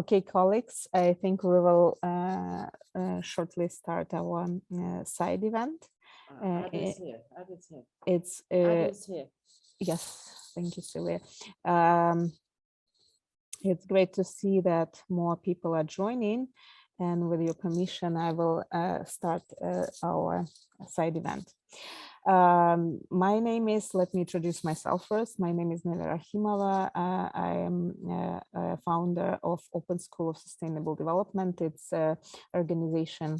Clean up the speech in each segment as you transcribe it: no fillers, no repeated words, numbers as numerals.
Okay, colleagues, I think we will shortly start our side event. Adam's here. It's Adam's here. Yes, thank you, Sylvia. It's great to see that more people are joining, and with your permission, I will start our side event. My name is, let me introduce myself first. My name is Nelya Rakhimova. I am a founder of Open School of Sustainable Development. It's an organization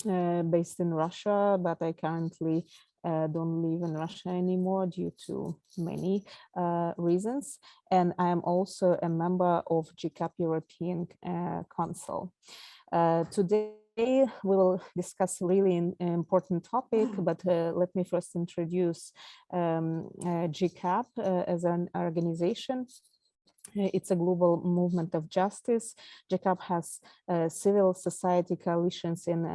based in Russia, but I currently don't live in Russia anymore due to many reasons. And I am also a member of GCAP European Council. Today, we will discuss really an important topic, but let me first introduce GCAP as an organization. It's a global movement of justice. GCAP has civil society coalitions in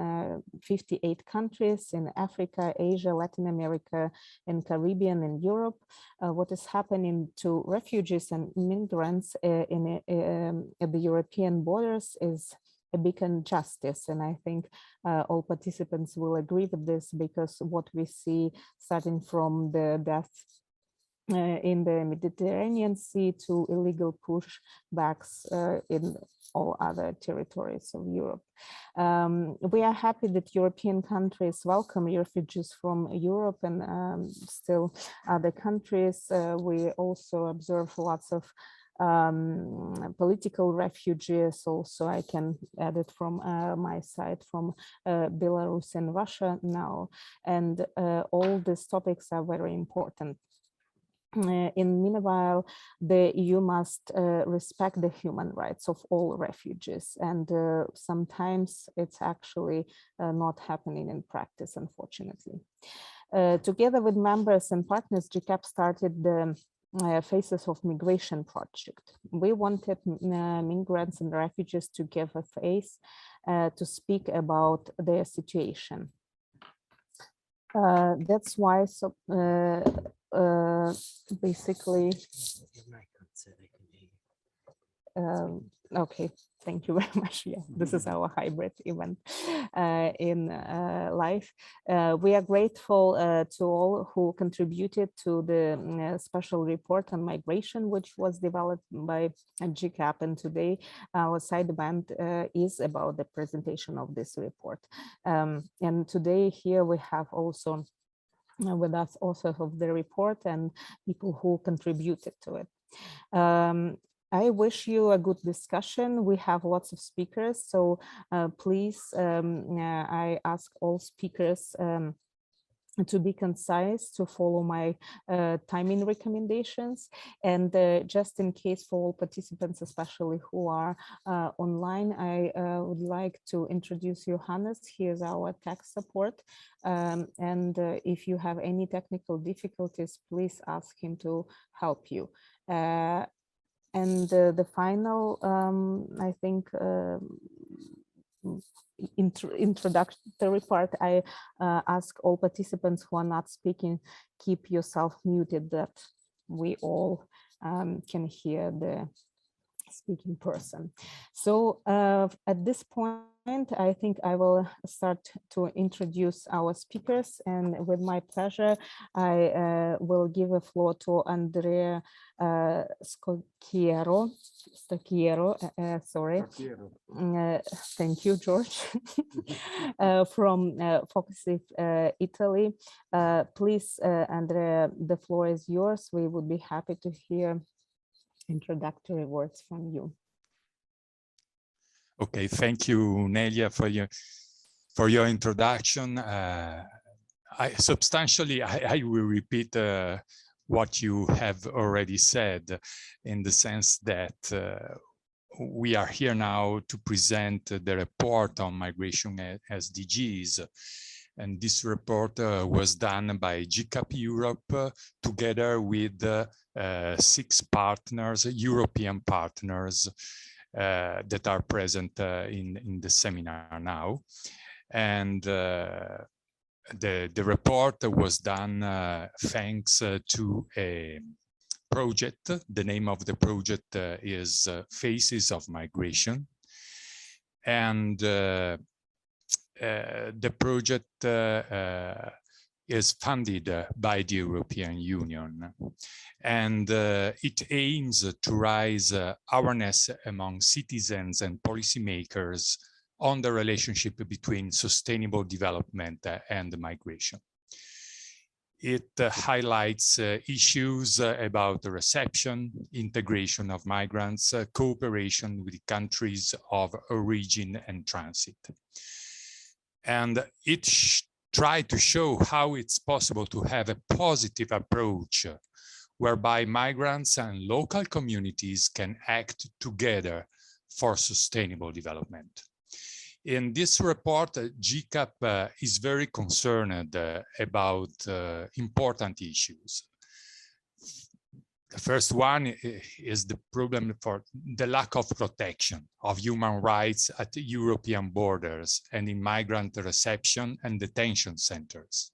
58 countries in Africa, Asia, Latin America, and Caribbean, and Europe. What is happening to refugees and migrants at the European borders is a big injustice, and I think all participants will agree with this, because what we see, starting from the death in the Mediterranean Sea to illegal pushbacks in all other territories of Europe. We are happy that European countries welcome refugees from Europe and still other countries. We also observe lots of political refugees. Also, I can add it from my side, from Belarus and Russia now. And all these topics are very important. In meanwhile, the EU must respect the human rights of all refugees, and sometimes it's actually not happening in practice, unfortunately. Together with members and partners, GCAP started the Faces of Migration project. We wanted migrants and refugees to give a face to speak about their situation. That's why basically, okay, thank you very much. Yeah, this is our hybrid event in live. We are grateful to all who contributed to the special report on migration, which was developed by GCAP, and today our side event is about the presentation of this report. And today here we have also with us authors of the report and people who contributed to it. I wish you a good discussion. We have lots of speakers, so please, I ask all speakers to be concise, to follow my timing recommendations. And just in case for all participants, especially who are online, I would like to introduce Johannes. He is our tech support. And if you have any technical difficulties, please ask him to help you. And the final, I think, introductory part, I ask all participants who are not speaking, keep yourself muted, that we all can hear the speaking person. So at this point, I think I will start to introduce our speakers, and with my pleasure, I will give the floor to Andrea Stocchiero. Sorry. Thank you, George. From FOCSIV Italy. Please, Andrea, the floor is yours. We would be happy to hear introductory words from you. Okay, thank you, Nelya, for your introduction. Substantially, I will repeat what you have already said, in the sense that we are here now to present the report on migration SDGs. And this report was done by GCAP Europe together with 6 partners, European partners, that are present in the seminar now. And the report was done thanks to a project. The name of the project is Faces of Migration. And the project is funded by the European Union. And it aims to raise awareness among citizens and policymakers on the relationship between sustainable development and migration. It highlights issues about the reception, integration of migrants, cooperation with countries of origin and transit. And it tried to show how it's possible to have a positive approach whereby migrants and local communities can act together for sustainable development. In this report, GCAP is very concerned about important issues. The first one is the problem for the lack of protection of human rights at the European borders and in migrant reception and detention centers.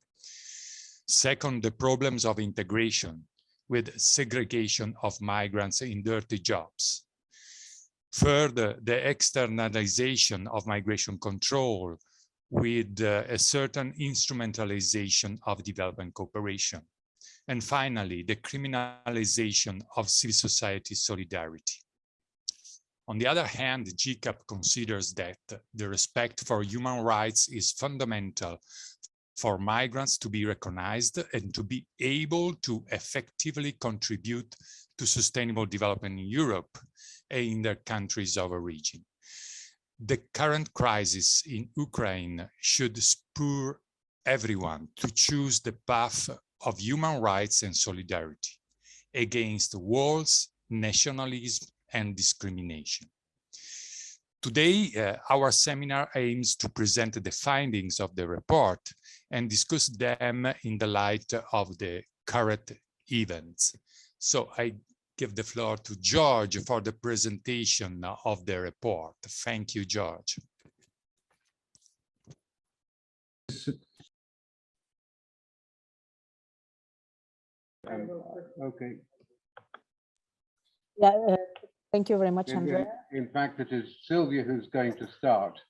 Second, the problems of integration with segregation of migrants in dirty jobs. Third, the externalization of migration control with a certain instrumentalization of development cooperation. And finally, the criminalization of civil society solidarity. On the other hand, GCAP considers that the respect for human rights is fundamental for migrants to be recognized and to be able to effectively contribute to sustainable development in Europe and in their countries of origin. The current crisis in Ukraine should spur everyone to choose the path of human rights and solidarity against walls, nationalism, and discrimination. Today, our seminar aims to present the findings of the report and discuss them in the light of the current events. So I give the floor to George for the presentation of the report. Thank you, George. Okay. Yeah, thank you very much, Andrea. In fact, it is Sylvia who's going to start.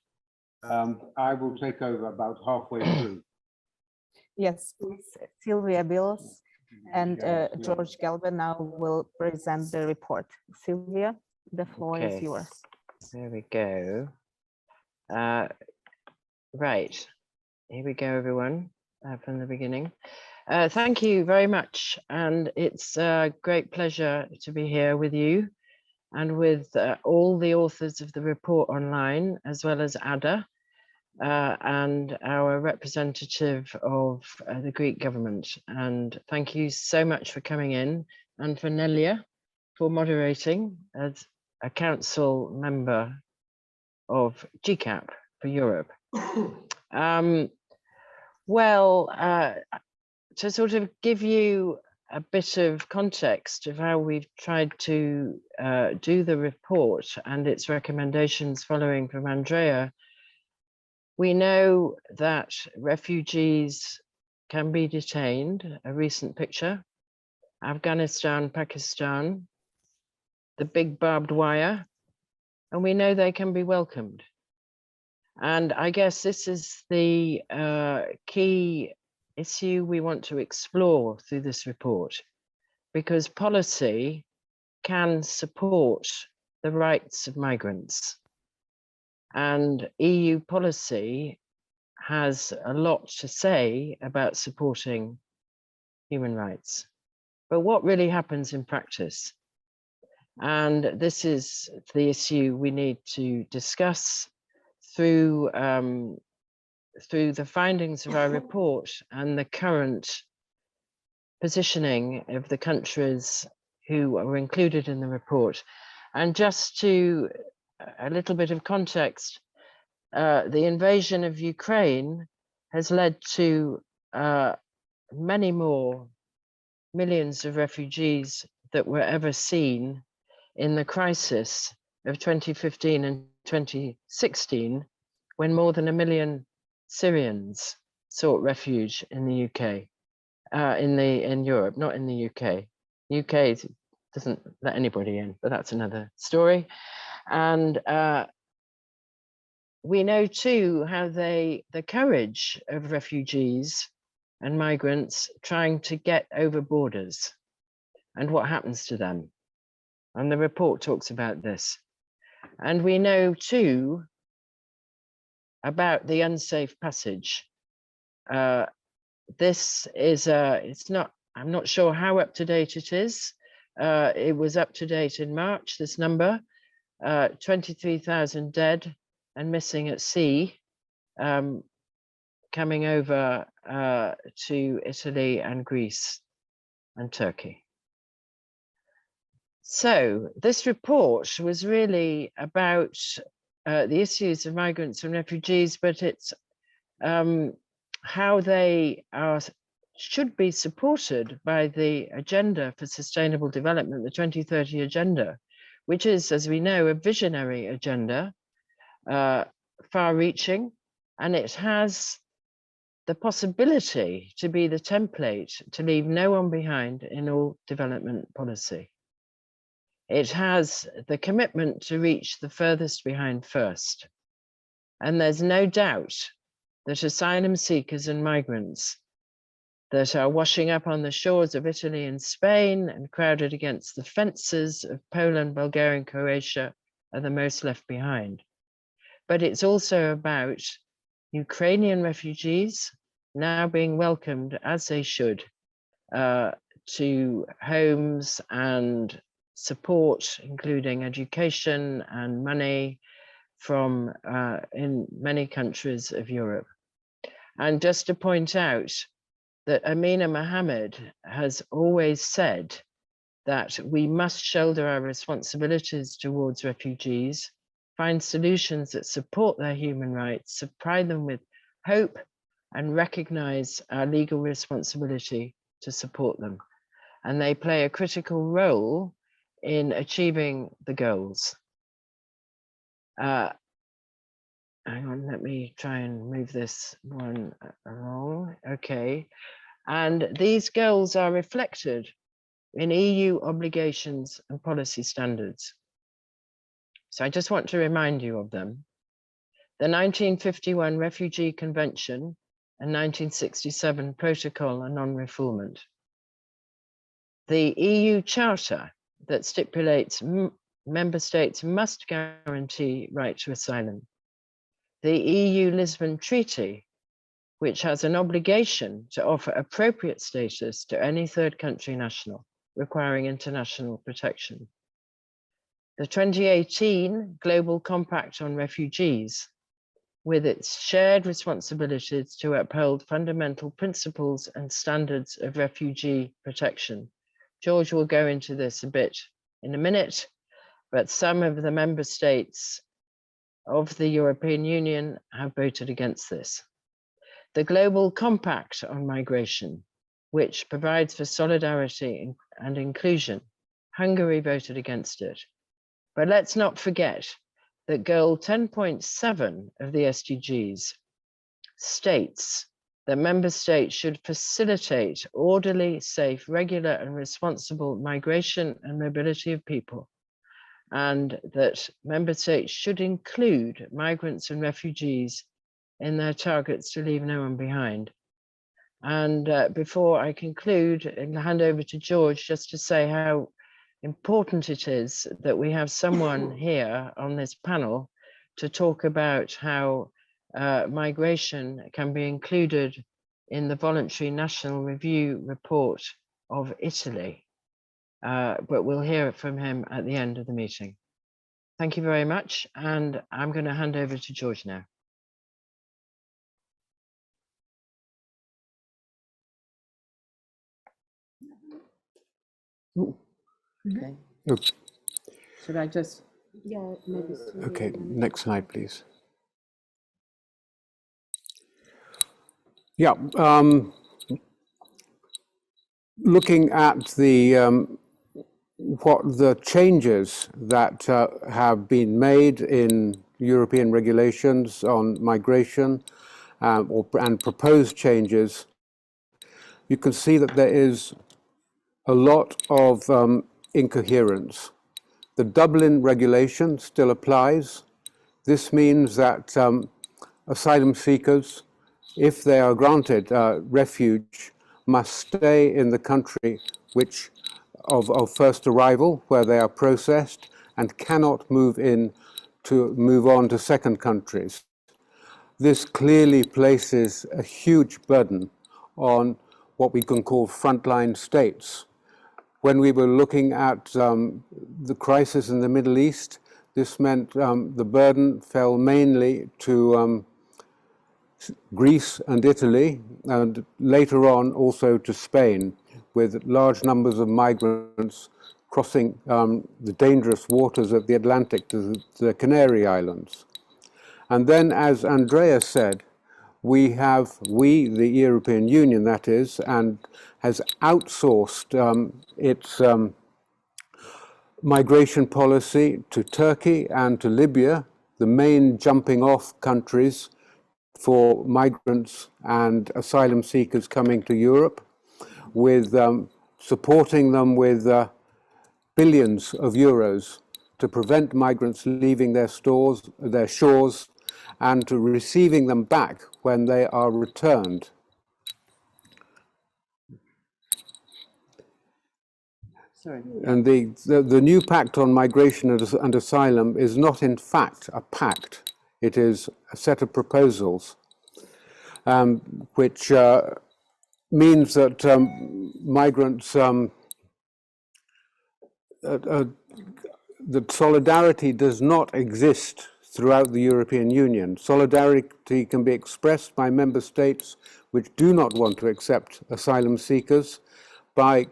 I will take over about halfway through. Yes, please, Sylvia Beales and George Gelber now will present the report. Sylvia, the floor is yours. There we go. Right, here we go, everyone, from the beginning. Thank you very much, and it's a great pleasure to be here with you and with all the authors of the report online, as well as Ada and our representative of the Greek government. And thank you so much for coming in, and for Nelya for moderating as a council member of GCAP for Europe. To sort of give you a bit of context of how we've tried to do the report and its recommendations following from Andrea, we know that refugees can be detained, a recent picture, Afghanistan, Pakistan, the big barbed wire, and we know they can be welcomed. And I guess this is the key issue we want to explore through this report, because policy can support the rights of migrants. And EU policy has a lot to say about supporting human rights. But what really happens in practice? And this is the issue we need to discuss through the findings of our report and the current positioning of the countries who are included in the report. And just to a little bit of context, the invasion of Ukraine has led to many more millions of refugees that were ever seen in the crisis of 2015 and 2016, when more than 1 million Syrians sought refuge in the UK, in Europe, not in the UK. UK doesn't let anybody in, but that's another story. And we know too how the courage of refugees and migrants trying to get over borders and what happens to them. And the report talks about this. And we know too about the unsafe passage. This is, I'm not sure how up to date it is. It was up to date in March, this number, 23,000 dead and missing at sea, coming over to Italy and Greece and Turkey. So this report was really about the issues of migrants and refugees, but it's how they should be supported by the Agenda for Sustainable Development, the 2030 Agenda, which is, as we know, a visionary agenda, far-reaching, and it has the possibility to be the template to leave no one behind in all development policy. It has the commitment to reach the furthest behind first. And there's no doubt that asylum seekers and migrants that are washing up on the shores of Italy and Spain and crowded against the fences of Poland, Bulgaria, and Croatia are the most left behind. But it's also about Ukrainian refugees now being welcomed, as they should, to homes and support, including education and money from in many countries of Europe. And just to point out that Amina Mohammed has always said that we must shoulder our responsibilities towards refugees, find solutions that support their human rights, supply them with hope, and recognize our legal responsibility to support them. And they play a critical role in achieving the goals. Hang on, let me try and move this one along. Okay. And these goals are reflected in EU obligations and policy standards. So I just want to remind you of them. The 1951 Refugee Convention and 1967 Protocol on Non-Refoulement. The EU Charter that stipulates member states must guarantee right to asylum. The EU Lisbon Treaty, which has an obligation to offer appropriate status to any third country national requiring international protection. The 2018 Global Compact on Refugees, with its shared responsibilities to uphold fundamental principles and standards of refugee protection. George will go into this a bit in a minute, but some of the member states of the European Union have voted against this. The Global Compact on Migration, which provides for solidarity and inclusion, Hungary voted against it. But let's not forget that Goal 10.7 of the SDGs states that member states should facilitate orderly, safe, regular, and responsible migration and mobility of people, and that member states should include migrants and refugees in their targets to leave no one behind. And before I conclude and hand over to George, just to say how important it is that we have someone here on this panel to talk about how migration can be included in the voluntary national review report of Italy. But we'll hear from him at the end of the meeting. Thank you very much. And I'm going to hand over to George now. Okay. Oops. Should I just? Yeah, maybe. Okay, next slide, please. Yeah, looking at the what the changes that have been made in European regulations on migration and proposed changes, you can see that there is a lot of incoherence. The Dublin regulation still applies. This means that asylum seekers, if they are granted refuge, must stay in the country of first arrival, where they are processed, and cannot move on to second countries. This clearly places a huge burden on what we can call frontline states. When we were looking at the crisis in the Middle East, this meant the burden fell mainly to Greece and Italy, and later on also to Spain, with large numbers of migrants crossing the dangerous waters of the Atlantic to the Canary Islands. And then, as Andrea said, the European Union, that is, and has outsourced its migration policy to Turkey and to Libya, the main jumping off countries for migrants and asylum seekers coming to Europe, with supporting them with billions of euros to prevent migrants leaving their shores, and to receiving them back when they are returned. Sorry. And the new pact on migration and asylum is not in fact a pact. It is a set of proposals which means that migrants, that solidarity does not exist throughout the European Union. Solidarity can be expressed by member states which do not want to accept asylum seekers by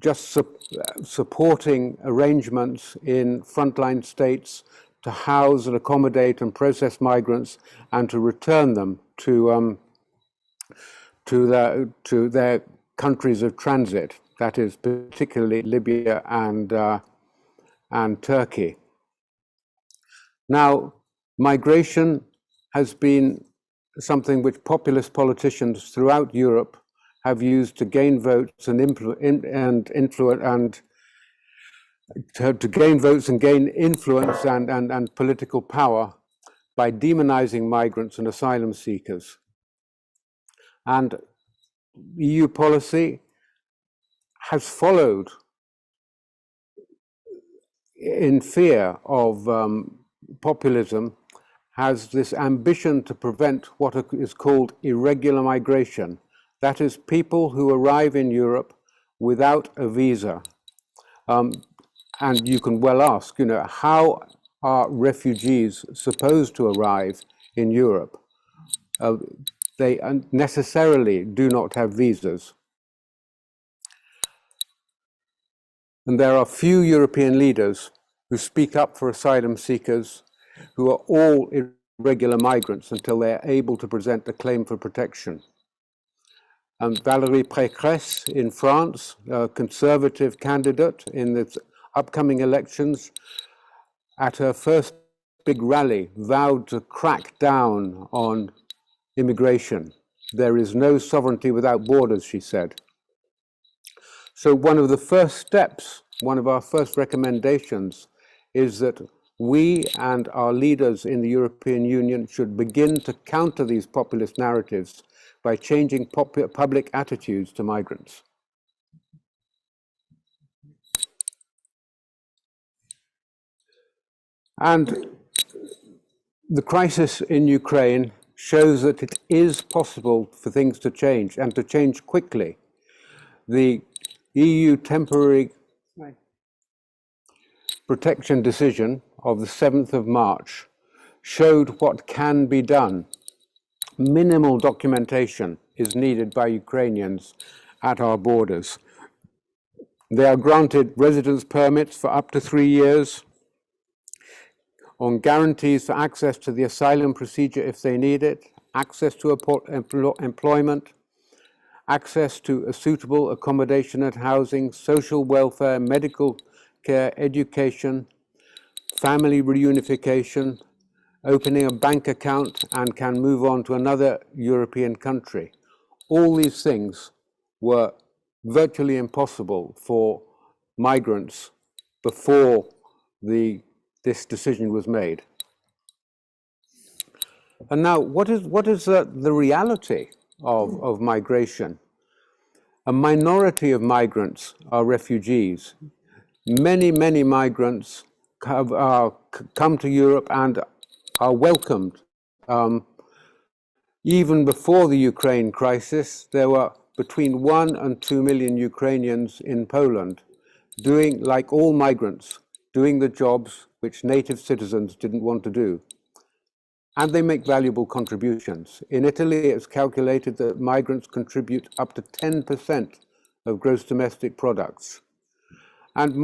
just supporting arrangements in frontline states to house and accommodate and process migrants and to return them to their countries of transit, that is particularly Libya and Turkey. Now, migration has been something which populist politicians throughout Europe have used to gain votes and gain influence and political power by demonizing migrants and asylum seekers. And EU policy has followed in fear of populism, has this ambition to prevent what is called irregular migration. That is, people who arrive in Europe without a visa. And you can well ask, how are refugees supposed to arrive in Europe? They necessarily do not have visas. And there are few European leaders who speak up for asylum seekers who are all irregular migrants until they are able to present a claim for protection. Valérie Pécresse in France, a conservative candidate in the upcoming elections, at her first big rally vowed to crack down on immigration. There is no sovereignty without borders, she said. So one of the first steps, one of our first recommendations, is that we and our leaders in the European Union should begin to counter these populist narratives by changing public attitudes to migrants. And the crisis in Ukraine shows that it is possible for things to change, and to change quickly. The EU temporary protection decision of the 7th of March showed what can be done. Minimal documentation is needed by Ukrainians at our borders. They are granted residence permits for up to 3 years, on guarantees for access to the asylum procedure if they need it, access to employment, access to a suitable accommodation and housing, social welfare, medical care, education, family reunification, opening a bank account, and can move on to another European country. All these things were virtually impossible for migrants before this decision was made. And now, what is the reality of migration? A minority of migrants are refugees. Many migrants come to Europe and are welcomed. Even before the Ukraine crisis, there were between 1 and 2 million Ukrainians in Poland, doing, like all migrants, doing the jobs which native citizens didn't want to do. And they make valuable contributions. In Italy, it's calculated that migrants contribute up to 10% of gross domestic products. And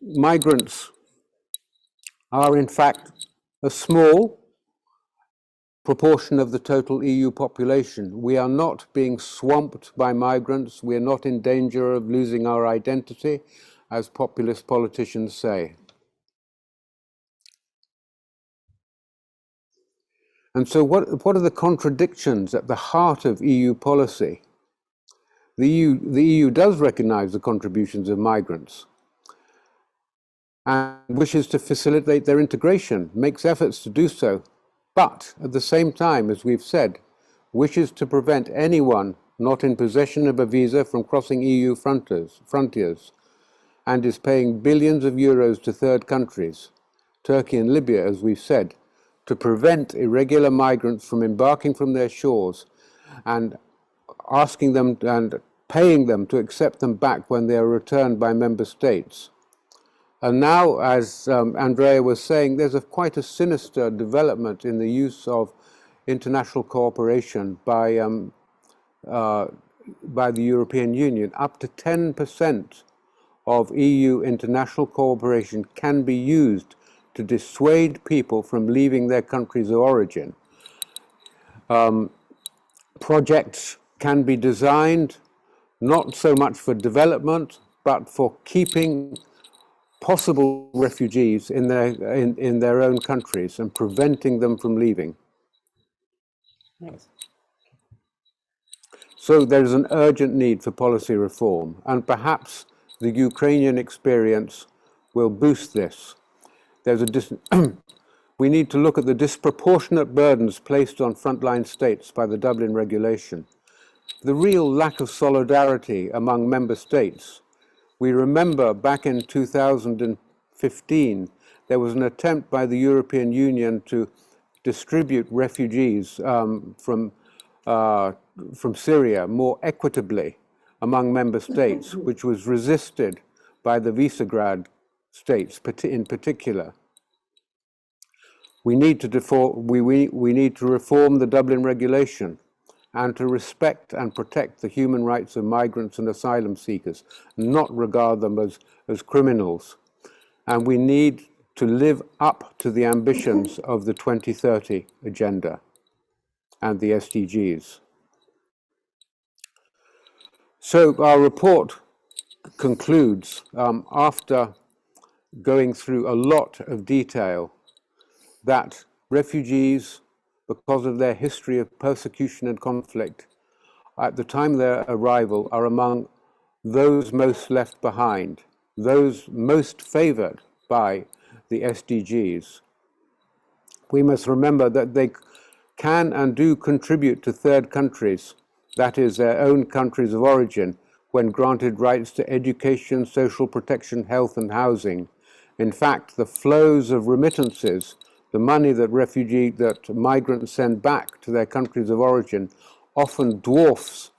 migrants are, in fact, a small proportion of the total EU population. We are not being swamped by migrants. We are not in danger of losing our identity, as populist politicians say. And so what are the contradictions at the heart of EU policy? The EU does recognize the contributions of migrants and wishes to facilitate their integration, makes efforts to do so, but at the same time, as we've said, wishes to prevent anyone not in possession of a visa from crossing EU frontiers, and is paying billions of euros to third countries, Turkey and Libya, as we've said, to prevent irregular migrants from embarking from their shores and asking them and paying them to accept them back when they are returned by member states. And now, as Andrea was saying, there's quite a sinister development in the use of international cooperation by the European Union. Up to 10% of EU international cooperation can be used to dissuade people from leaving their countries of origin. Projects can be designed not so much for development, but for keeping possible refugees in their own countries and preventing them from leaving. Thanks. So there's an urgent need for policy reform, and perhaps the Ukrainian experience will boost this. We need to look at the disproportionate burdens placed on frontline states by the Dublin regulation, the real lack of solidarity among member states. We remember back in 2015, there was an attempt by the European Union to distribute refugees from Syria more equitably among member states, which was resisted by the Visegrad states in particular. We need to reform the Dublin regulation and to respect and protect the human rights of migrants and asylum seekers, not regard them as criminals. And we need to live up to the ambitions of the 2030 agenda and the SDGs. So our report concludes, after going through a lot of detail, that refugees, because of their history of persecution and conflict, at the time of their arrival are among those most left behind, those most favored by the SDGs. We must remember that they can and do contribute to third countries, that is, their own countries of origin, when granted rights to education, social protection, health and housing. In fact, the flows of remittances, the money that migrants send back to their countries of origin, often dwarfs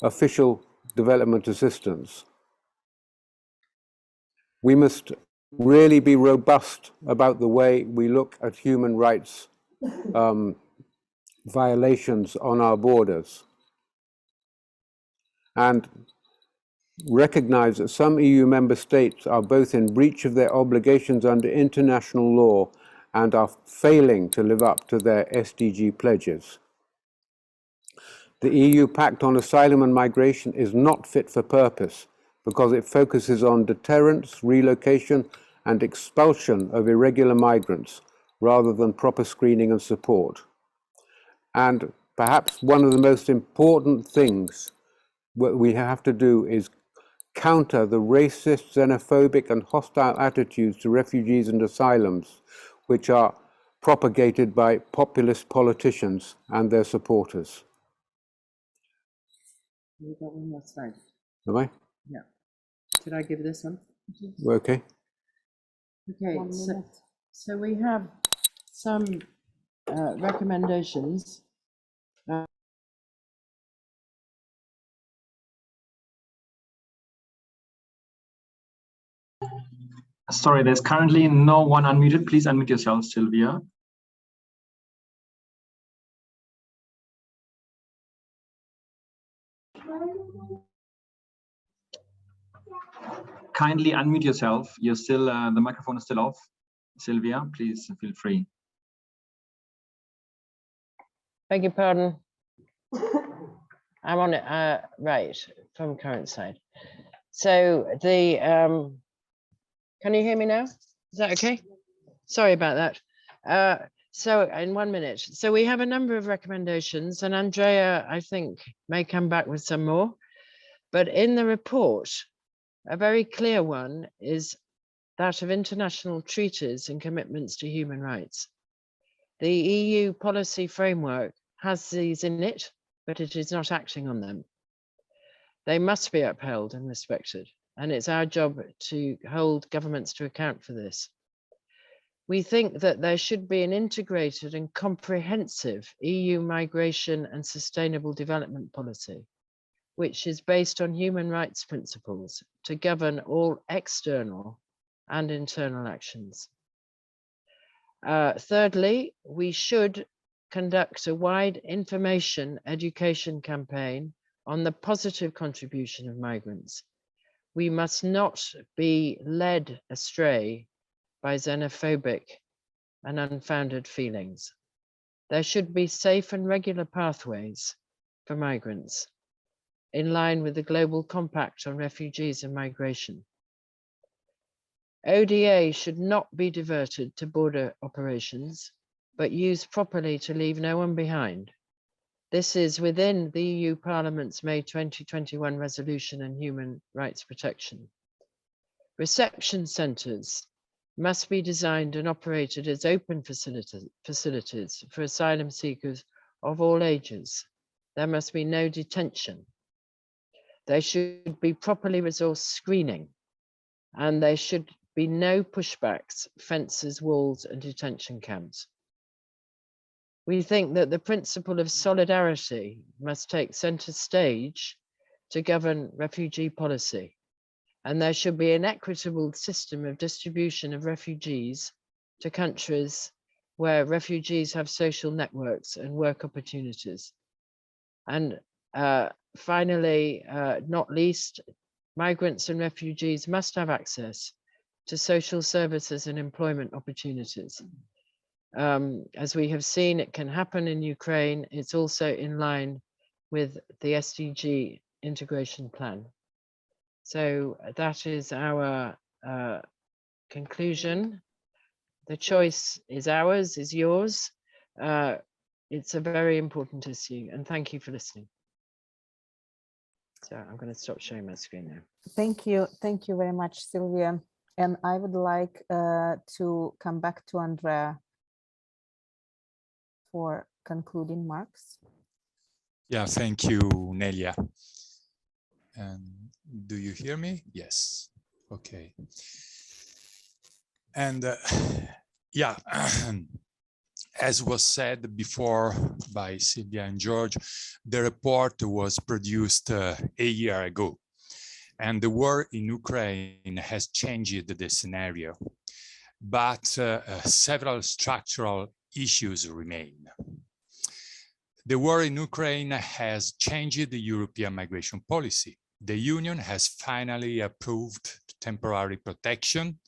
official development assistance. We must really be robust about the way we look at human rights violations on our borders, and recognize that some EU member states are both in breach of their obligations under international law and are failing to live up to their SDG pledges. The EU Pact on Asylum and Migration is not fit for purpose because it focuses on deterrence, relocation, and expulsion of irregular migrants rather than proper screening and support. And perhaps one of the most important things what we have to do is counter the racist, xenophobic and hostile attitudes to refugees and asylums, which are propagated by populist politicians and their supporters. We've got one more slide. Am I? Yeah. Should I give this one? Okay. Okay, so we have some recommendations. Sorry, there's currently no one unmuted. Please unmute yourself, Sylvia. Kindly unmute yourself. You're still, the microphone is still off. Sylvia, please feel free. Beg your pardon. I'm on it, right, from current side. So the, can you hear me now? Is that okay? Sorry about that. So in 1 minute. So we have a number of recommendations, and Andrea, I think, may come back with some more. But in the report, a very clear one is that of international treaties and commitments to human rights. The EU policy framework has these in it, but it is not acting on them. They must be upheld and respected, and it's our job to hold governments to account for this. We think that there should be an integrated and comprehensive EU migration and sustainable development policy, which is based on human rights principles to govern all external and internal actions. Thirdly, we should conduct a wide information education campaign on the positive contribution of migrants. We must not be led astray by xenophobic and unfounded feelings. There should be safe and regular pathways for migrants in line with the Global Compact on Refugees and Migration. ODA should not be diverted to border operations, but used properly to leave no one behind. This is within the EU Parliament's May 2021 resolution on human rights protection. Reception centres must be designed and operated as open facilities for asylum seekers of all ages. There must be no detention. There should be properly resourced screening, and there should be no pushbacks, fences, walls, and detention camps. We think that the principle of solidarity must take centre stage to govern refugee policy, and there should be an equitable system of distribution of refugees to countries where refugees have social networks and work opportunities. And finally, not least, migrants and refugees must have access to social services and employment opportunities. As we have seen, it can happen in Ukraine. It's also in line with the SDG integration plan. So that is our conclusion. The choice is ours, is yours. It's a very important issue, and thank you for listening. So I'm going to stop sharing my screen now. Thank you very much, Sylvia. And I would like to come back to Andrea for concluding remarks. Yeah, thank you, Nelya. And do you hear me? Yes. Okay. And yeah, as was said before by Sylvia and George, the report was produced a year ago, and the war in Ukraine has changed the scenario, but several structural issues remain. The war in Ukraine has changed the European migration policy. The Union has finally approved temporary protection,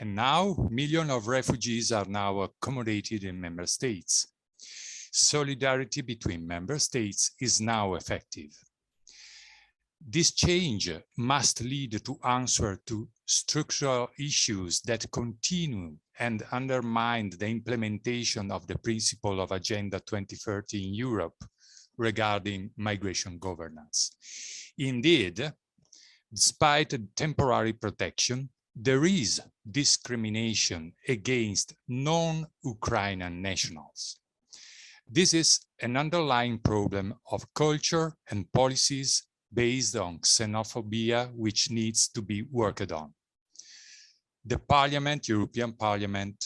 and now millions of refugees are now accommodated in member states. Solidarity between member states is now effective. This change must lead to answer to structural issues that continue and undermine the implementation of the principle of Agenda 2030 in Europe regarding migration governance. Indeed, despite temporary protection, there is discrimination against non-Ukrainian nationals. This is an underlying problem of culture and policies based on xenophobia, which needs to be worked on. The Parliament, European Parliament,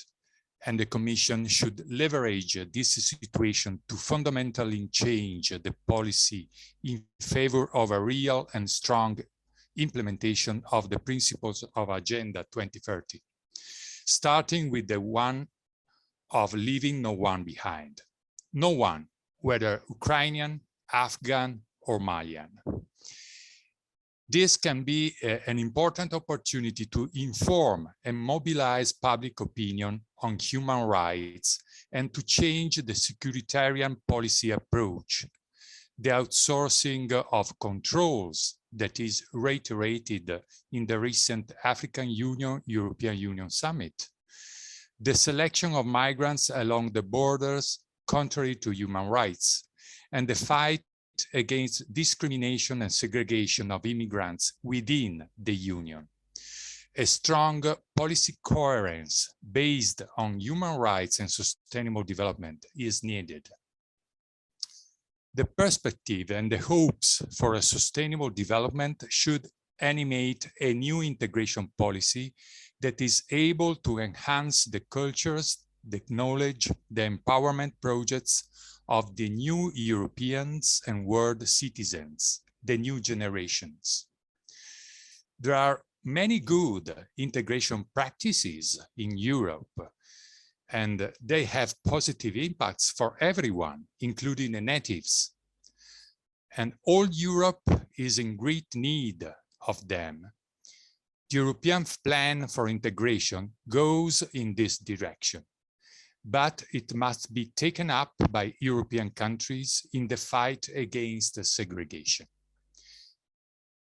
and the Commission should leverage this situation to fundamentally change the policy in favor of a real and strong implementation of the principles of Agenda 2030, starting with the one of leaving no one behind. No one, whether Ukrainian, Afghan, or Malian. This can be an important opportunity to inform and mobilize public opinion on human rights and to change the securitarian policy approach, the outsourcing of controls that is reiterated in the recent African Union, European Union summit, the selection of migrants along the borders contrary to human rights, and the fight against discrimination and segregation of immigrants within the Union. A strong policy coherence based on human rights and sustainable development is needed. The perspective and the hopes for a sustainable development should animate a new integration policy that is able to enhance the cultures, the knowledge, the empowerment projects of the new Europeans and world citizens, the new generations. There are many good integration practices in Europe, and they have positive impacts for everyone, including the natives. And all Europe is in great need of them. The European plan for integration goes in this direction, but it must be taken up by European countries in the fight against segregation.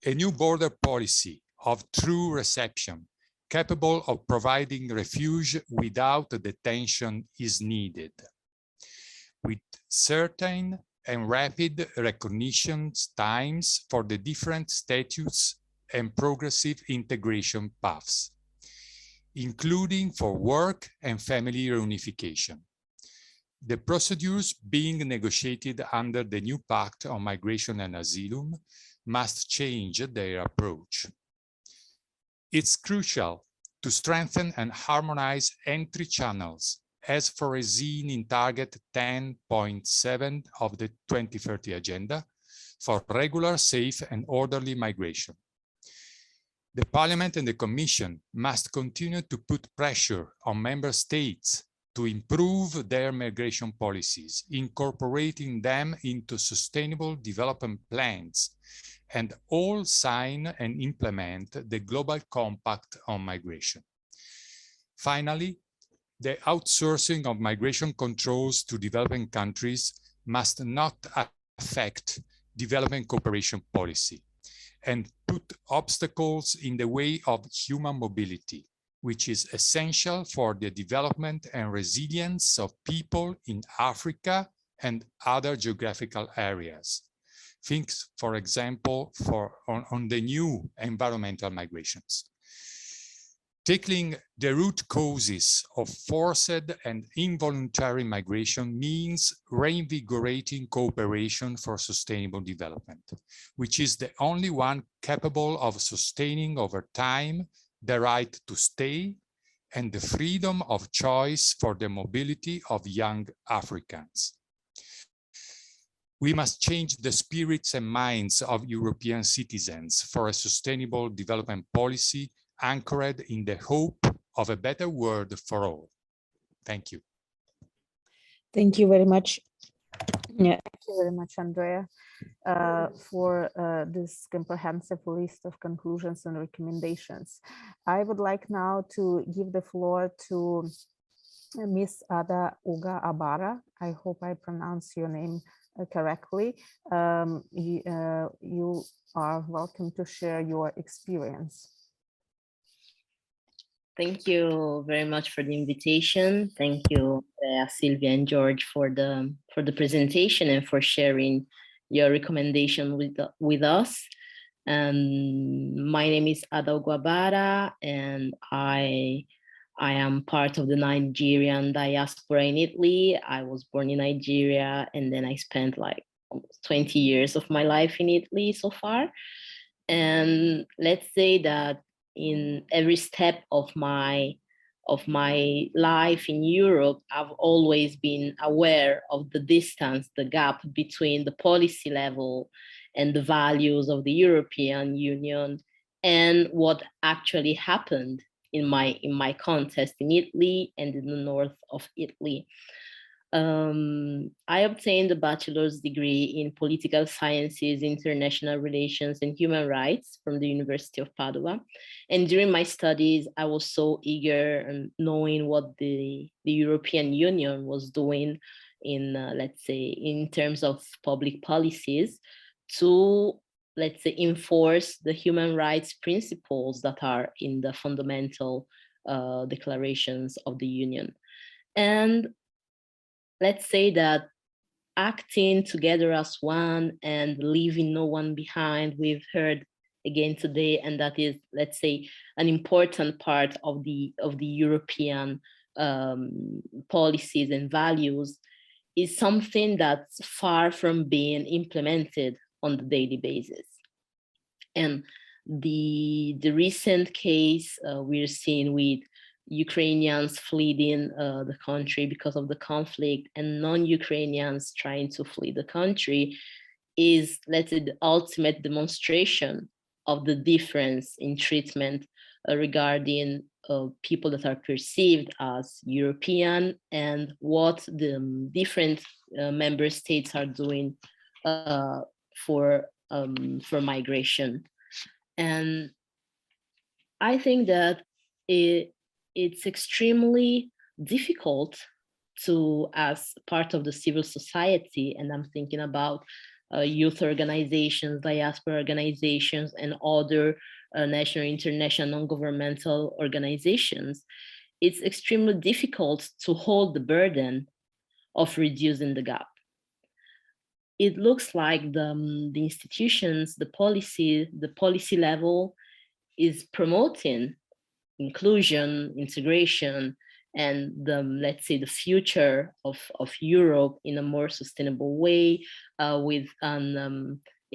A new border policy of true reception, capable of providing refuge without detention, is needed, with certain and rapid recognition times for the different statutes and progressive integration paths, including for work and family reunification. The procedures being negotiated under the new Pact on Migration and Asylum must change their approach. It's crucial to strengthen and harmonize entry channels as foreseen in Target 10.7 of the 2030 Agenda for regular, safe, and orderly migration. The Parliament and the Commission must continue to put pressure on Member States to improve their migration policies, incorporating them into sustainable development plans, and all sign and implement the Global Compact on Migration. Finally, the outsourcing of migration controls to developing countries must not affect development cooperation policy and put obstacles in the way of human mobility, which is essential for the development and resilience of people in Africa and other geographical areas. Think, for example, on the new environmental migrations. Tackling the root causes of forced and involuntary migration means reinvigorating cooperation for sustainable development, which is the only one capable of sustaining over time the right to stay and the freedom of choice for the mobility of young Africans. We must change the spirits and minds of European citizens for a sustainable development policy anchored in the hope of a better world for all. Thank you. Thank you very much. Yeah, thank you very much, Andrea, for this comprehensive list of conclusions and recommendations. I would like now to give the floor to Ms. Ada Uga Abara. I hope I pronounce your name correctly. You are welcome to share your experience. Thank you very much for the invitation. Thank you, Sylvia and George, for the presentation and for sharing your recommendation with us. My name is Ada Guabara, and I am part of the Nigerian diaspora in Italy. I was born in Nigeria, and then I spent like almost 20 years of my life in Italy so far. And let's say that in every step of my life in Europe, I've always been aware of the distance, the gap between the policy level and the values of the European Union and what actually happened in my context in Italy and in the north of Italy. I obtained a bachelor's degree in political sciences, international relations, and human rights from the University of Padua. And during my studies, I was so eager and knowing what the European Union was doing in, let's say, in terms of public policies to, let's say, enforce the human rights principles that are in the fundamental declarations of the Union. And let's say that acting together as one and leaving no one behind, we've heard again today, and that is, let's say, an important part of the European policies and values, is something that's far from being implemented on the daily basis. And the recent case we're seeing with Ukrainians fleeing the country because of the conflict and non-Ukrainians trying to flee the country is, let's say, the ultimate demonstration of the difference in treatment regarding people that are perceived as European and what the different member states are doing for migration. And I think that it's extremely difficult to, as part of the civil society, and I'm thinking about youth organizations, diaspora organizations, and other national, international, non-governmental organizations, it's extremely difficult to hold the burden of reducing the gap. It looks like the institutions, the policy level is promoting inclusion, integration, and let's say the future of Europe in a more sustainable way, with a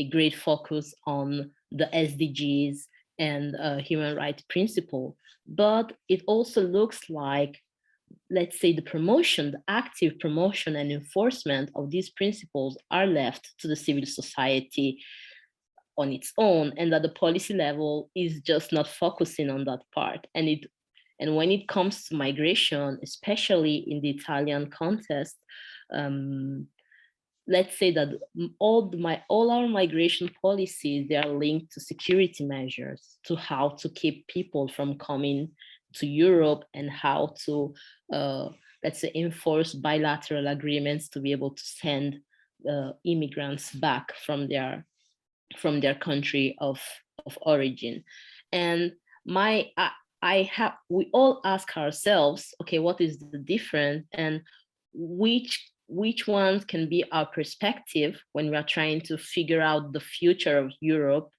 great focus on the SDGs and human rights principle. But it also looks like, let's say, the promotion, the active promotion and enforcement of these principles are left to the civil society on its own, and that the policy level is just not focusing on that part. And when it comes to migration, especially in the Italian context, let's say that all our migration policies, they are linked to security measures, to how to keep people from coming to Europe and how to, let's say, enforce bilateral agreements to be able to send immigrants back from their country of origin. And we all ask ourselves, okay, what is the difference, and which ones can be our perspective when we are trying to figure out the future of Europe,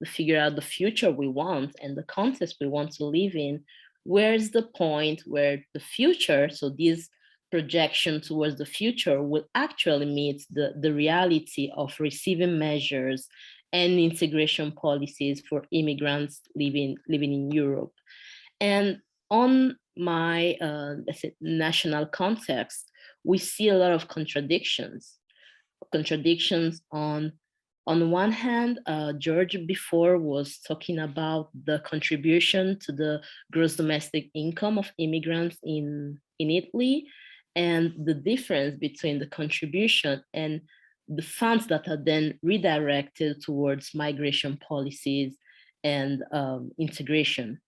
to figure out the future we want and the context we want to live in. Where's the point where the future, so this projection towards the future, will actually meet the reality of receiving measures and integration policies for immigrants living in Europe? And on my let's say, national context, we see a lot of contradictions on one hand. George before was talking about the contribution to the gross domestic income of immigrants in Italy, and the difference between the contribution and the funds that are then redirected towards migration policies and integration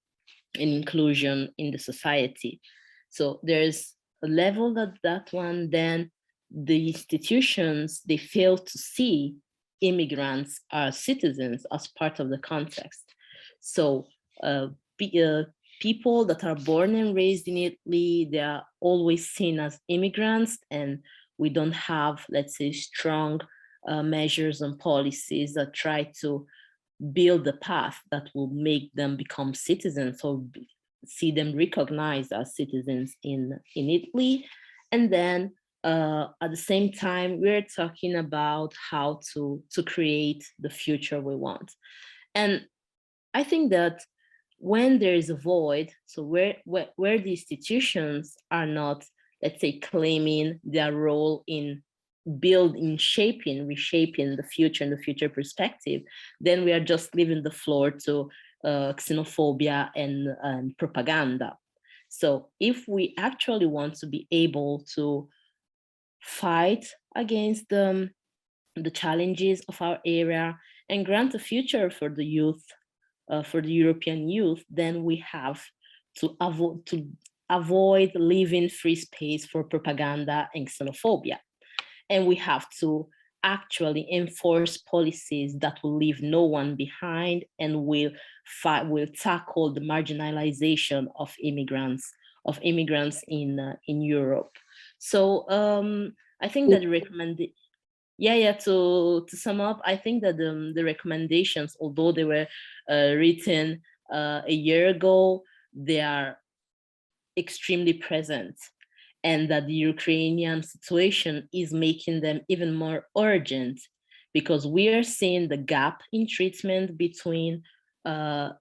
and inclusion in the society. So there's a level that one, then the institutions, they fail to see immigrants as citizens, as part of the context. So people that are born and raised in Italy, they are always seen as immigrants, and we don't have, let's say, strong measures and policies that try to build a path that will make them become citizens or see them recognized as citizens in Italy. And then at the same time, we're talking about how to create the future we want. And I think that when there is a void, so where the institutions are not, let's say, claiming their role in reshaping the future and the future perspective, then we are just leaving the floor to xenophobia and propaganda. So if we actually want to be able to fight against the challenges of our area and grant a future for the youth, for the European youth, then we have to avoid leaving free space for propaganda and xenophobia. And we have to actually enforce policies that will leave no one behind and will tackle the marginalization of immigrants in Europe. So I think that to sum up, I think that the recommendations, although they were written a year ago, they are extremely present, and that the Ukrainian situation is making them even more urgent, because we are seeing the gap in treatment between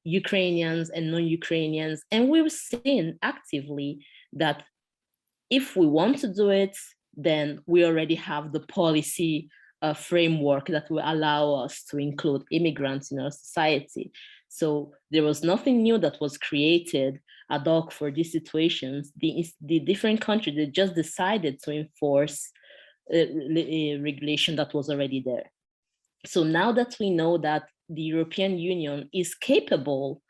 Ukrainians and non-Ukrainians. And we've seen actively that if we want to do it, then we already have the policy framework that will allow us to include immigrants in our society. So there was nothing new that was created ad hoc for these situations. The different countries, they just decided to enforce a regulation that was already there. So now that we know that the European Union is capable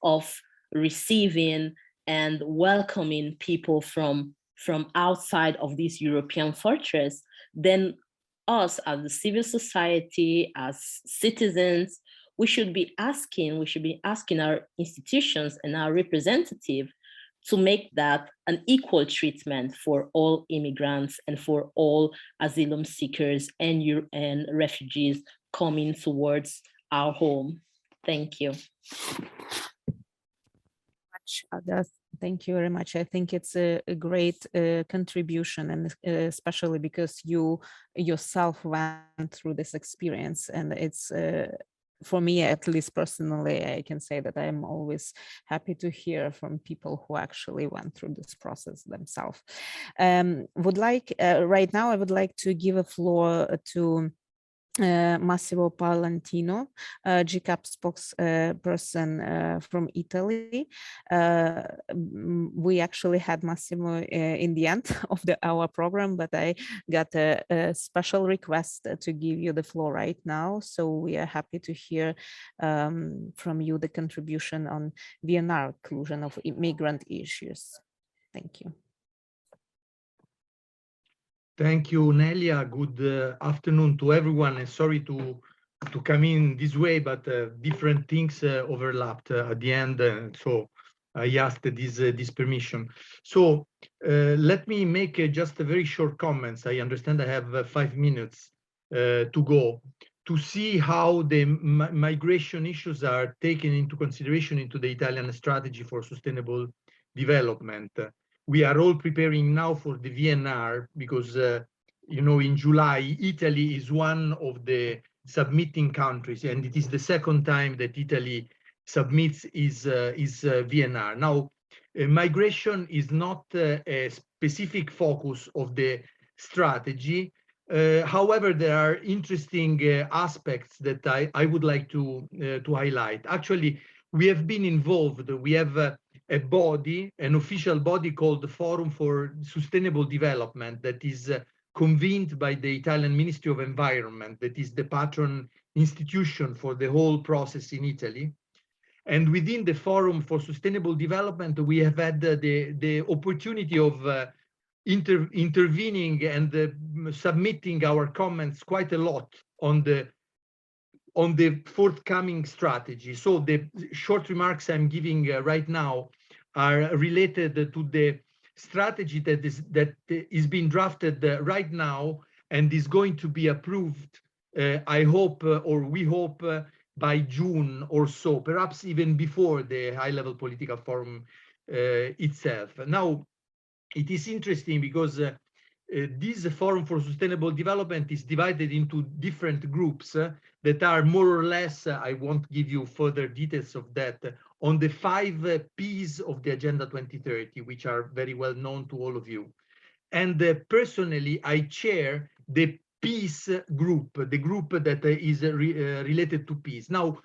of receiving and welcoming people from outside of this European fortress, then us as the civil society, as citizens, we should be asking our institutions and our representatives to make that an equal treatment for all immigrants and for all asylum seekers and refugees coming towards our home. Thank you. Thank you very much. I think it's a great contribution, and especially because you yourself went through this experience, and it's for me, at least personally, I can say that I'm always happy to hear from people who actually went through this process themselves. Right now, I would like to give a floor to Massimo Palantino, GCAP spokesperson from Italy. We actually had Massimo in the end of our program, but I got a special request to give you the floor right now. So we are happy to hear from you the contribution on VNR inclusion of immigrant issues. Thank you. Thank you, Nelya. Good afternoon to everyone, and sorry to come in this way, but different things overlapped at the end, so I asked this permission. So let me make just a very short comments. I understand I have 5 minutes to go to see how the migration issues are taken into consideration into the Italian strategy for sustainable development. We are all preparing now for the VNR because, you know, in July, Italy is one of the submitting countries, and it is the second time that Italy submits is VNR. Now, migration is not a specific focus of the strategy. However, there are interesting aspects that I would like to highlight. Actually, we have been involved. We have a body, an official body called the Forum for Sustainable Development that is convened by the Italian Ministry of Environment, that is the patron institution for the whole process in Italy. And within the Forum for Sustainable Development, we have had the opportunity of intervening and submitting our comments quite a lot on the forthcoming strategy. So the short remarks I'm giving right now are related to the strategy that is being drafted right now and is going to be approved, I hope, or we hope, by June or so, perhaps even before the high-level political forum itself. Now, it is interesting because this Forum for Sustainable Development is divided into different groups that are more or less, I won't give you further details of that, on the 5 Ps of the Agenda 2030, which are very well known to all of you. And personally, I chair the peace group, the group that is related to peace. Now,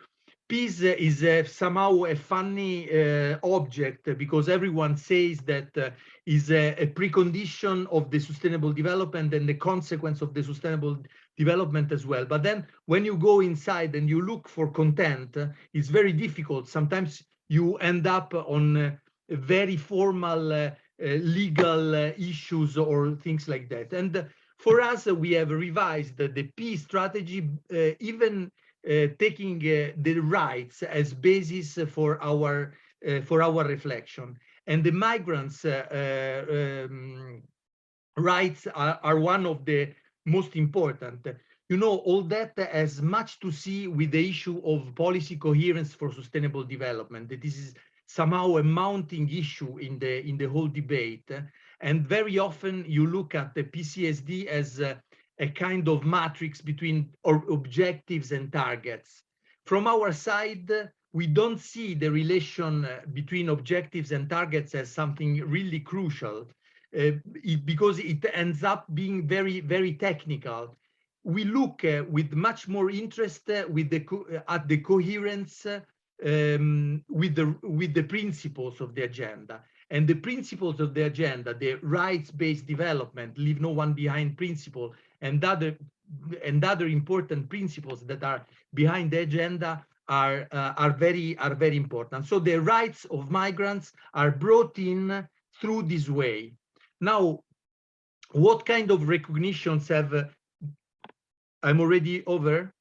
peace is somehow a funny object because everyone says that is a precondition of the sustainable development and the consequence of the sustainable development as well. But then when you go inside and you look for content, it's very difficult. Sometimes you end up on very formal legal issues or things like that. And for us, we have revised the peace strategy, even taking the rights as basis for our reflection. And the migrants' rights are one of the most important. You know, all that has much to see with the issue of policy coherence for sustainable development. This is somehow a mounting issue in the whole debate. And very often you look at the PCSD as a kind of matrix between objectives and targets. From our side, we don't see the relation between objectives and targets as something really crucial because it ends up being very, very technical. We look with much more interest at the coherence with the principles of the agenda. And the principles of the agenda, the rights-based development, leave no one behind principle, and other important principles that are behind the agenda are very important. So the rights of migrants are brought in through this way. Now, what kind of recognitions have? I'm already over.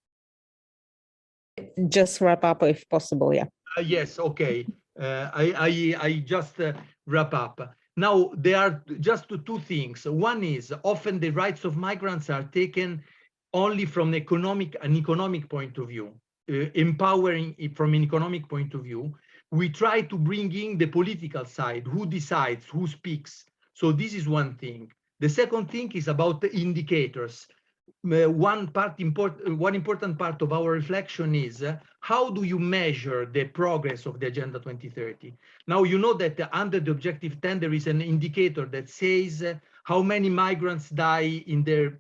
Just wrap up if possible, yeah. Yes, okay. I just wrap up. Now, there are just two things. One is often the rights of migrants are taken only from an economic point of view, empowering it from an economic point of view. We try to bring in the political side, who decides, who speaks. So this is one thing. The second thing is about the indicators. One important part of our reflection is how do you measure the progress of the Agenda 2030? Now, you know that under the Objective 10, there is an indicator that says how many migrants die in their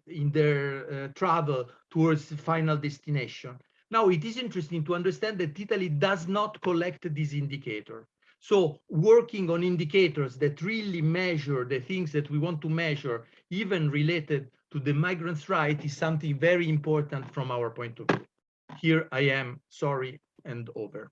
travel towards the final destination. Now, it is interesting to understand that Italy does not collect this indicator. So working on indicators that really measure the things that we want to measure, even related to the migrants' right, is something very important from our point of view. Here I am, sorry, and over.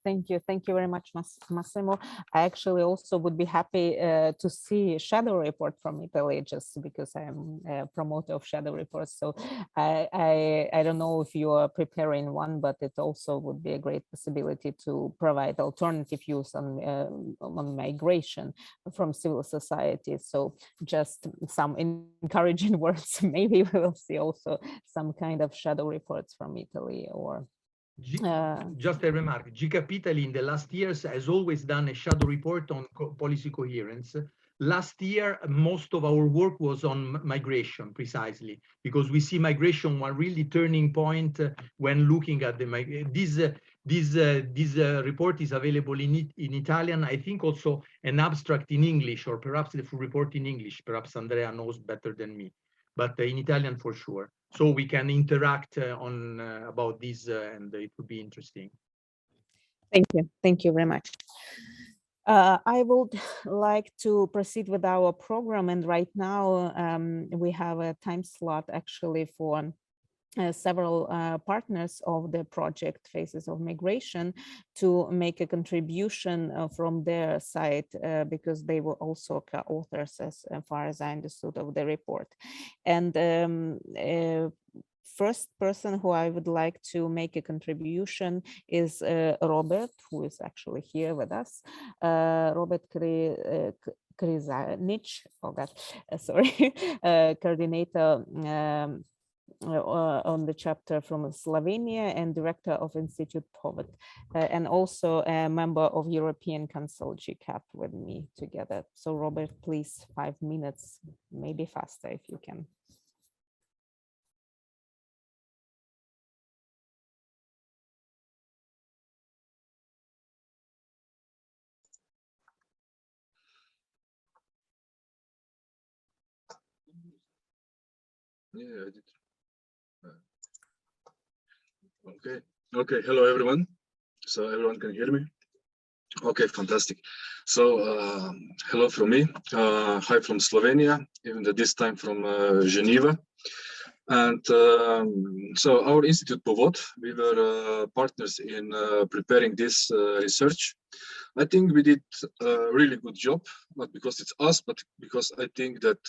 Thank you very much, Massimo. I actually also would be happy to see shadow report from Italy, just because I am a promoter of shadow reports. So I don't know if you are preparing one, but it also would be a great possibility to provide alternative views on migration from civil society. So just some encouraging words. Maybe we will see also some kind of shadow reports from Italy or. Just a remark, GCAP Italy in the last years has always done a shadow report on policy coherence. Last year, most of our work was on migration, precisely, because we see migration one really turning point when looking at the this report is available in Italian. I think also an abstract in English, or perhaps the full report in English. Perhaps Andrea knows better than me, but in Italian for sure. So we can interact on about this, and it would be interesting. Thank you very much. I would like to proceed with our program, and right now we have a time slot actually for several partners of the project Faces of Migration to make a contribution from their side, because they were also co-authors, as far as I understood, of the report. And first person who I would like to make a contribution is Robert, who is actually here with us. Robert Krizanic, sorry, coordinator on the chapter from Slovenia and director of Institute Povet, and also a member of European Council GCAP with me together. So Robert, please, 5 minutes, maybe faster if you can. Yeah, I did. Okay. Okay. Hello, everyone. So everyone can hear me? Okay, fantastic. So hello from me. Hi from Slovenia, even this time from Geneva. And so our Institute Povod, we were partners in preparing this research. I think we did a really good job, not because it's us, but because I think that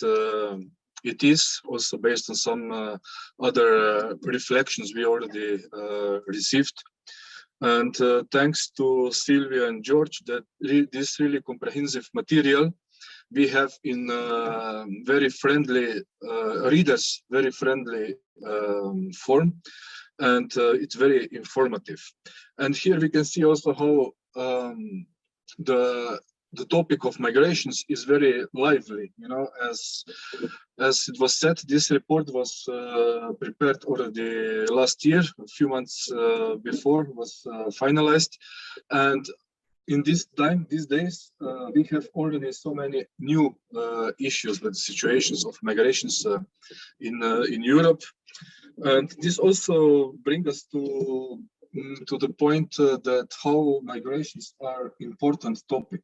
it is also based on some other reflections we already received. And thanks to Sylvia and George, that this really comprehensive material we have in very friendly readers, very friendly form, and it's very informative. And here we can see also how the topic of migrations is very lively. You know, as it was said, this report was prepared already last year, a few months before it was finalized, and in this time, these days, we have already so many new issues with situations of migrations in Europe, and this also brings us to the point that how migrations are important topic.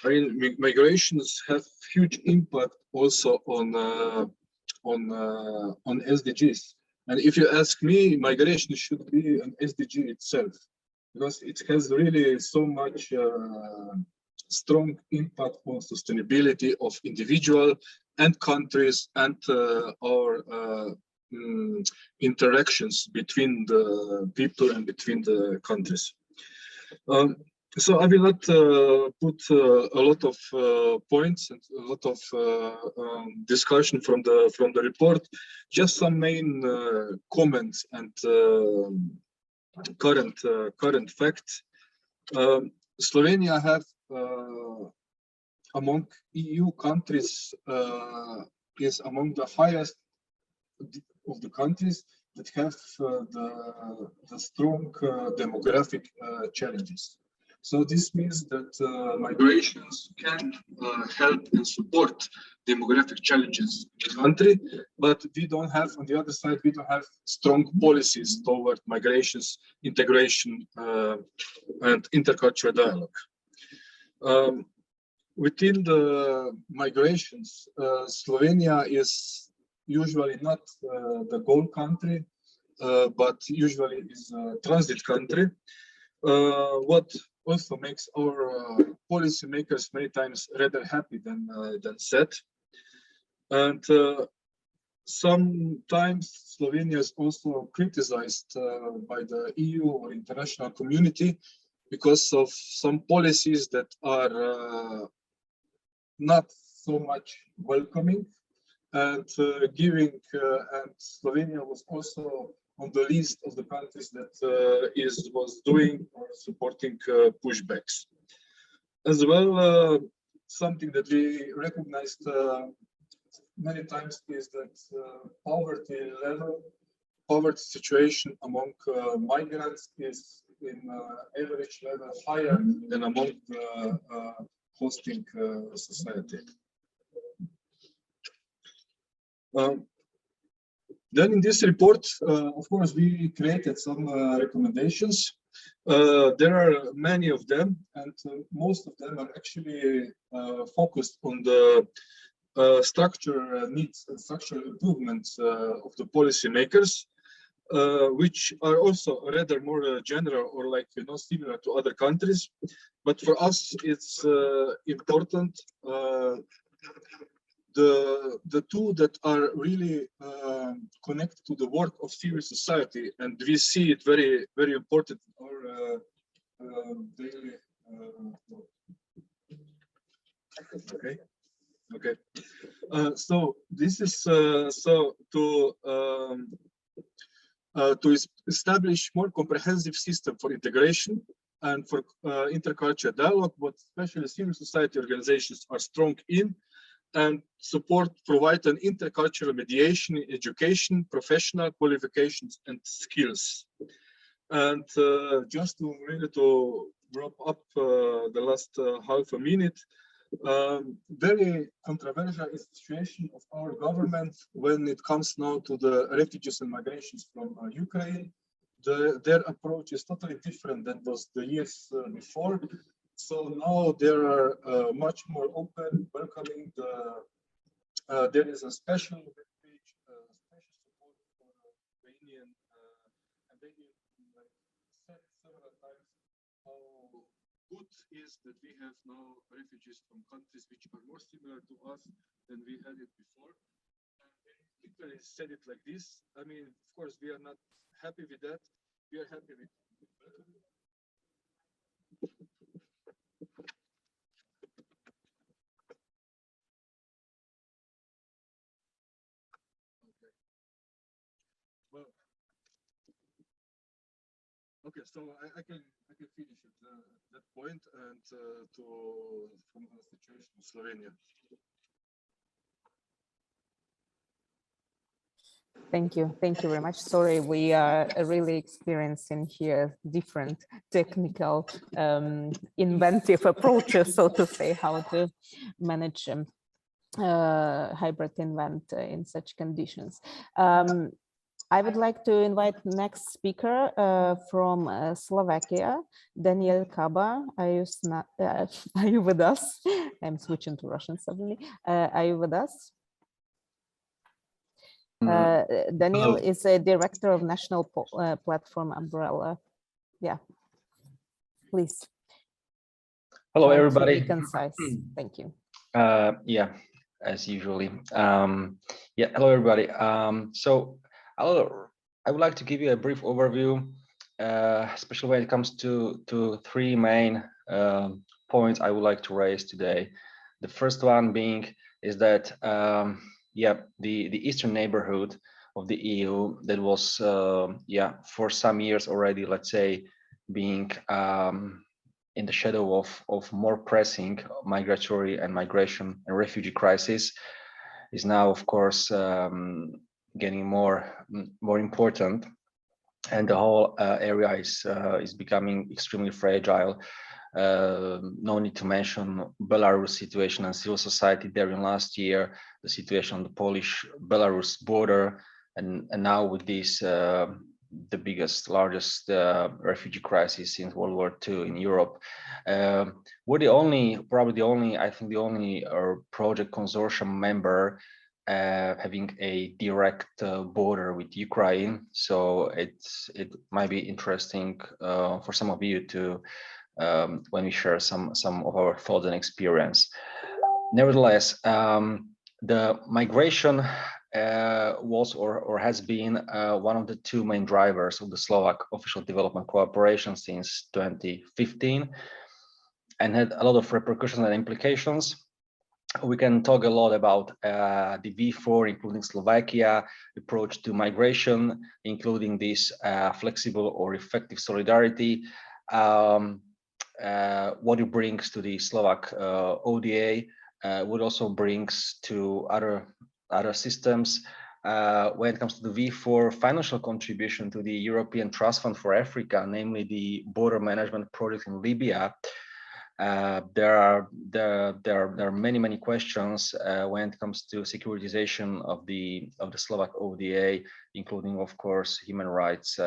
I mean, migrations have huge impact also on SDGs. And if you ask me, migration should be an SDG itself, because it has really so much strong impact on sustainability of individual and countries and our interactions between the people and between the countries. So I will not put a lot of points and a lot of discussion from the report. Just some main comments and current facts. Slovenia have among EU countries is among the highest of the countries that have the strong demographic challenges. So this means that migrations can help and support demographic challenges in the country, but we don't have, on the other side, we don't have strong policies toward migrations, integration, and intercultural dialogue. Within the migrations, Slovenia is usually not the goal country, but usually is a transit country. What also makes our policymakers many times rather happy than sad. And sometimes Slovenia is also criticized by the EU or international community because of some policies that are not so much welcoming and giving, and Slovenia was also on the list of the countries that was doing or supporting pushbacks. As well, something that we recognized many times is that poverty situation among migrants is in average level higher than among the hosting society. Then in this report, of course, we created some recommendations. There are many of them, and most of them are actually focused on the structural needs and structural improvements of the policymakers, which are also rather more general or like, you know, similar to other countries. But for us, it's important the two that are really connected to the work of civil society, and we see it very, very important in our daily okay. So this is so to establish more comprehensive system for integration and for intercultural dialogue, what especially civil society organizations are strong in, and provide an intercultural mediation in education, professional qualifications, and skills. And just to really to wrap up the last half a minute, very controversial is the situation of our government when it comes now to the refugees and migrations from Ukraine. Their approach is totally different than was the years before. So now they are much more open, welcoming there is a special page, special support for Ukrainian, and they said several times how good is that we have now refugees from countries which are more similar to us than we had it before. And they literally said it like this. I mean, of course, we are not happy with that. We are happy with well, okay, so I can finish at that point and from the situation in Slovenia. Thank you very much. Sorry, we are really experiencing here different technical inventive approaches, so to say, how to manage hybrid event in such conditions. I would like to invite next speaker from Slovakia, Daniel Kaba. Are you with us? I'm switching to Russian suddenly. Are you with us? Daniel is a director of National Platform Umbrella. Yeah, please. Hello, everybody. Be concise. Thank you. Yeah, as usually. Yeah, hello, everybody. So I would like to give you a brief overview, especially when it comes to three main points I would like to raise today. The first one being is that the eastern neighborhood of the EU that was for some years already, let's say, being in the shadow of more pressing migratory and migration and refugee crisis is now, of course, getting more important, and the whole area is becoming extremely fragile. No need to mention Belarus situation and civil society there in last year, the situation on the Polish-Belarus border, and now with this the largest refugee crisis since World War II in Europe. We're probably the only project consortium member having a direct border with Ukraine. So it might be interesting for some of you to when we share some of our thoughts and experience. Nevertheless, the migration was or has been one of the two main drivers of the Slovak official development cooperation since 2015, and had a lot of repercussions and implications. We can talk a lot about the V4, including Slovakia, approach to migration, including this flexible or effective solidarity, what it brings to the Slovak ODA, what also brings to other systems. When it comes to the V4 financial contribution to the European Trust Fund for Africa, namely the border management project in Libya, there are many questions when it comes to securitization of the Slovak ODA, including, of course, human rights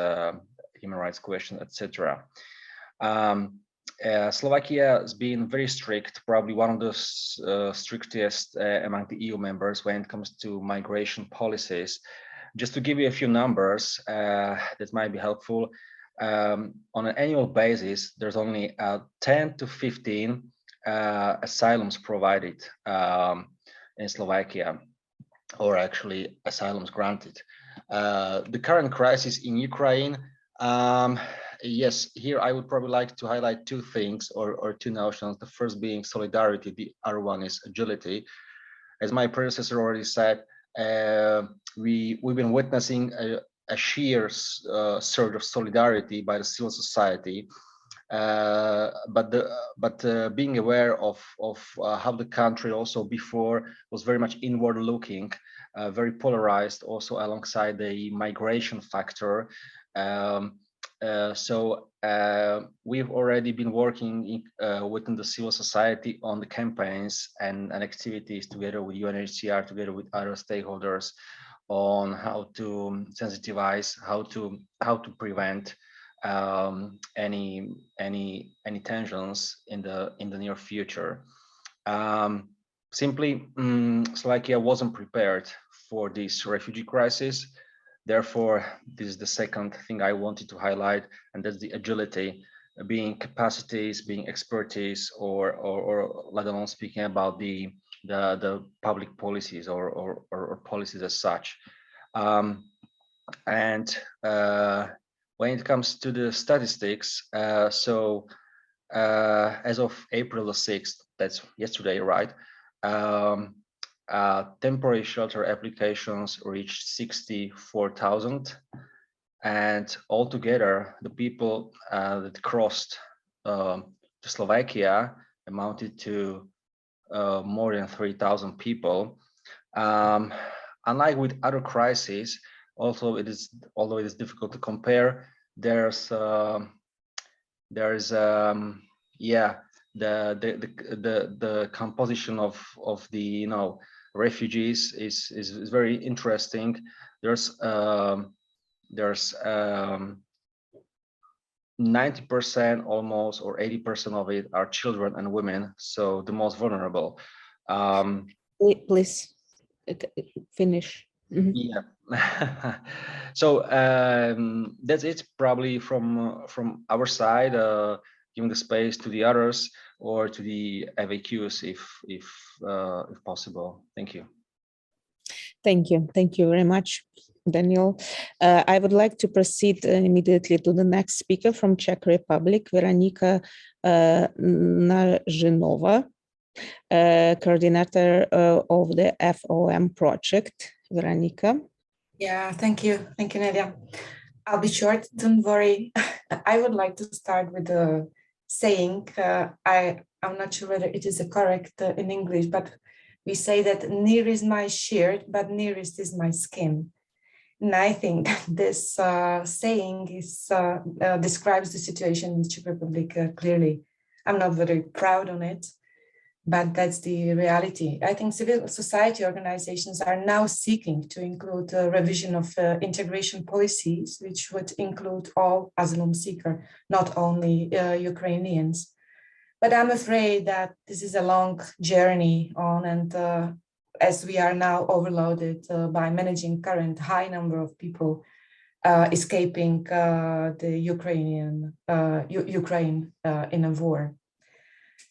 question, etc. Slovakia has been very strict, probably one of the strictest among the EU members when it comes to migration policies. Just to give you a few numbers that might be helpful, on an annual basis, there's only 10 to 15 asylums provided in Slovakia, or actually asylums granted. The current crisis in Ukraine, yes, here I would probably like to highlight two things or two notions. The first being solidarity, the other one is agility. As my predecessor already said, we've been witnessing a sheer surge of solidarity by the civil society, but being aware of how the country also before was very much inward looking, very polarized, also alongside the migration factor. So we've already been working within the civil society on the campaigns and activities together with UNHCR, together with other stakeholders, on how to sensitize, how to prevent any tensions in the near future. Simply, Slovakia wasn't prepared for this refugee crisis. Therefore, this is the second thing I wanted to highlight, and that's the agility, being capacities, being expertise, or let alone speaking about the public policies or policies as such. And when it comes to the statistics, so as of April the 6th, that's yesterday, right? Temporary shelter applications reached 64,000, and altogether the people that crossed to Slovakia amounted to more than 3,000 people. Unlike with other crises, although it is difficult to compare, there's yeah, the composition of the refugees is very interesting. There's 90% almost, or 80% of it are children and women, so the most vulnerable. Please finish. Yeah. So that's it probably from our side, giving the space to the others or to the FAQs if possible. Thank you. Thank you very much, Daniel. I would like to proceed immediately to the next speaker from Czech Republic, Veronika Nažinova, coordinator of the FOM project. Veronika. Yeah, thank you, Nelya. I'll be short, don't worry. I would like to start with a saying. I'm not sure whether it is correct in English, but we say that near is my shirt, but nearest is my skin. And I think this saying describes the situation in the Czech Republic clearly. I'm not very proud on it, but that's the reality. I think civil society organizations are now seeking to include a revision of integration policies, which would include all asylum seekers, not only Ukrainians. But I'm afraid that this is a long journey on, and as we are now overloaded by managing current high number of people escaping the Ukraine in a war.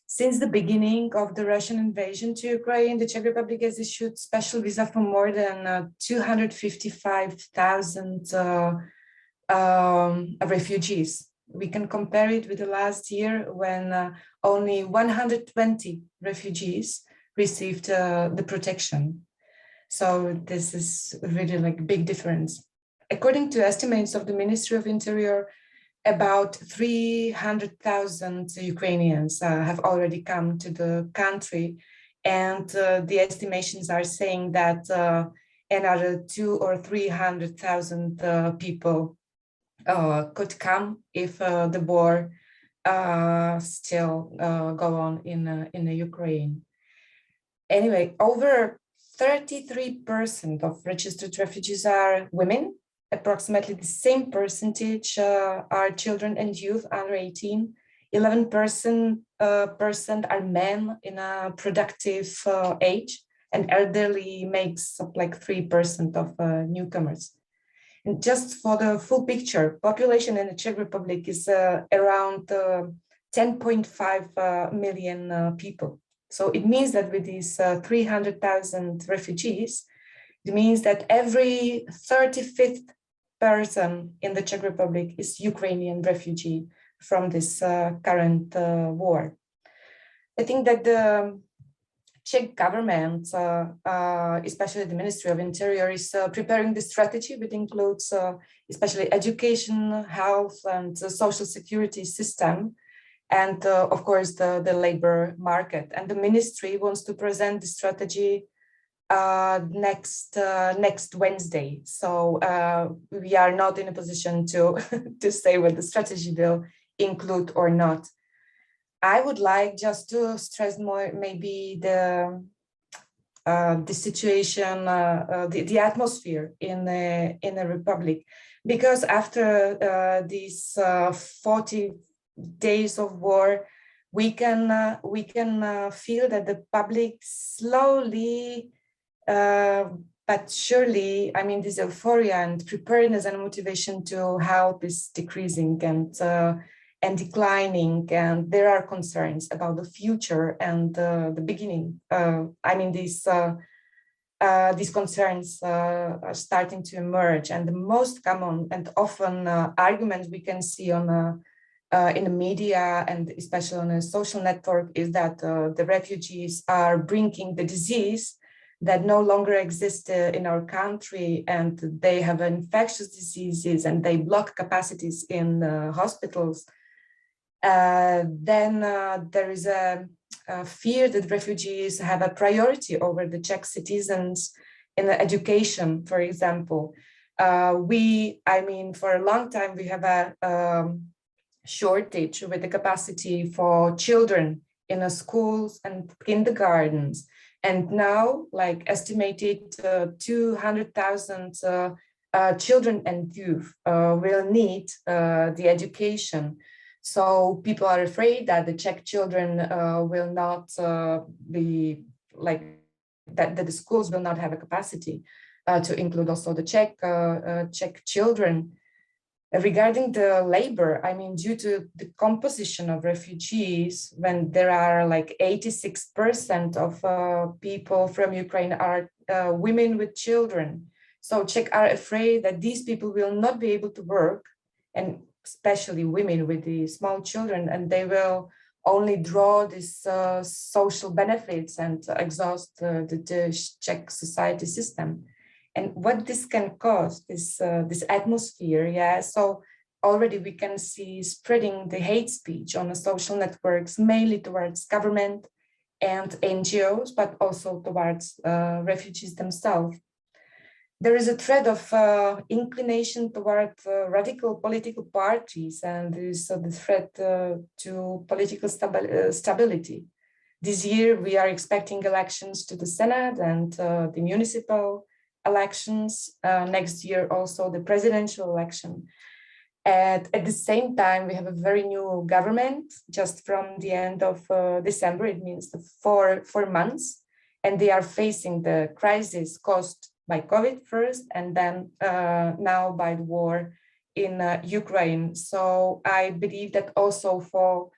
Since the beginning of the Russian invasion to Ukraine, the Czech Republic has issued special visa for more than 255,000 refugees. We can compare it with the last year when only 120 refugees received the protection. So this is really like a big difference. According to estimates of the Ministry of Interior, about 300,000 Ukrainians have already come to the country, and the estimations are saying that another 200,000 or 300,000 people could come if the war still go on in the Ukraine. Anyway, over 33% of registered refugees are women. Approximately the same percentage are children and youth under 18. 11% are men in a productive age, and elderly makes up like 3% of newcomers. And just for the full picture, population in the Czech Republic is around 10.5 million people. So it means that with these 300,000 refugees, it means that every 35th person in the Czech Republic is Ukrainian refugee from this current war. I think that the Czech government, especially the Ministry of Interior, is preparing the strategy, which includes especially education, health, and the social security system, and of course the labor market. And the ministry wants to present the strategy next Wednesday. So we are not in a position to to say what the strategy will include or not. I would like just to stress more maybe the situation, the atmosphere in the Republic, because after these 40 days of war, we can feel that the public slowly but surely, I mean, this euphoria and preparedness and motivation to help is decreasing and declining, and there are concerns about the future and the beginning. I mean, these concerns are starting to emerge, and the most common and often argument we can see on in the media and especially on a social network is that the refugees are bringing the disease that no longer exists in our country, and they have infectious diseases and they block capacities in hospitals. Then there is a fear that refugees have a priority over the Czech citizens in education, for example. I mean, for a long time, we have a shortage with the capacity for children in the schools and kindergartens. And now, like estimated 200,000 children and youth will need the education. So people are afraid that the Czech children will not be like that the schools will not have a capacity to include also the Czech children. Regarding the labor, I mean, due to the composition of refugees, when there are like 86% of people from Ukraine are women with children. So Czech are afraid that these people will not be able to work, and especially women with the small children, and they will only draw these social benefits and exhaust the Czech society system. And what this can cause, this atmosphere, yeah. So already we can see spreading the hate speech on the social networks, mainly towards government and NGOs, but also towards refugees themselves. There is a thread of inclination toward radical political parties, and there is the threat to political stability. This year, we are expecting elections to the Senate and the municipal elections. Next year, also the presidential election. And at the same time, we have a very new government just from the end of December. It means the four months, and they are facing the crisis caused by COVID first, and then now by the war in Ukraine. So I believe that also for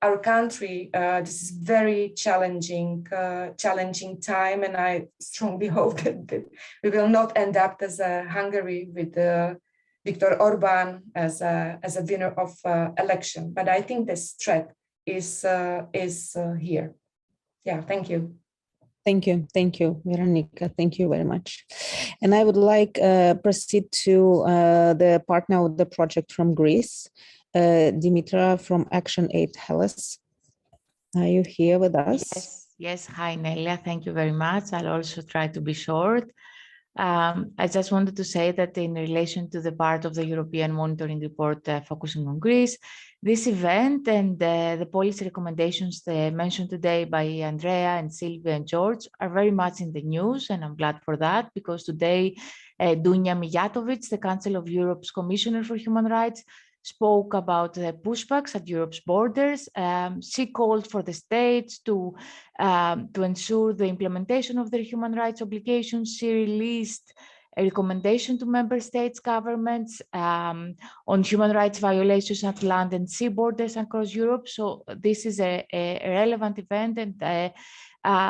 our country, this is very challenging time, and I strongly hope that we will not end up as a Hungary with Viktor Orban as a winner of election. But I think this threat is here. Yeah, thank you. Thank you, Veronica. Thank you very much. And I would like proceed to the partner of the project from Greece, Dimitra from Action Aid Hellas. Are you here with us? Yes. Hi, Nelya. Thank you very much. I'll also try to be short. I just wanted to say that in relation to the part of the European Monitoring Report focusing on Greece, this event and the policy recommendations mentioned today by Andrea and Sylvia and George are very much in the news, and I'm glad for that, because today Dunja Mijatovic, the Council of Europe's Commissioner for Human Rights, spoke about the pushbacks at Europe's borders. She called for the states to ensure the implementation of their human rights obligations. She released a recommendation to member states governments on human rights violations at land and sea borders across Europe. So this is a relevant event, and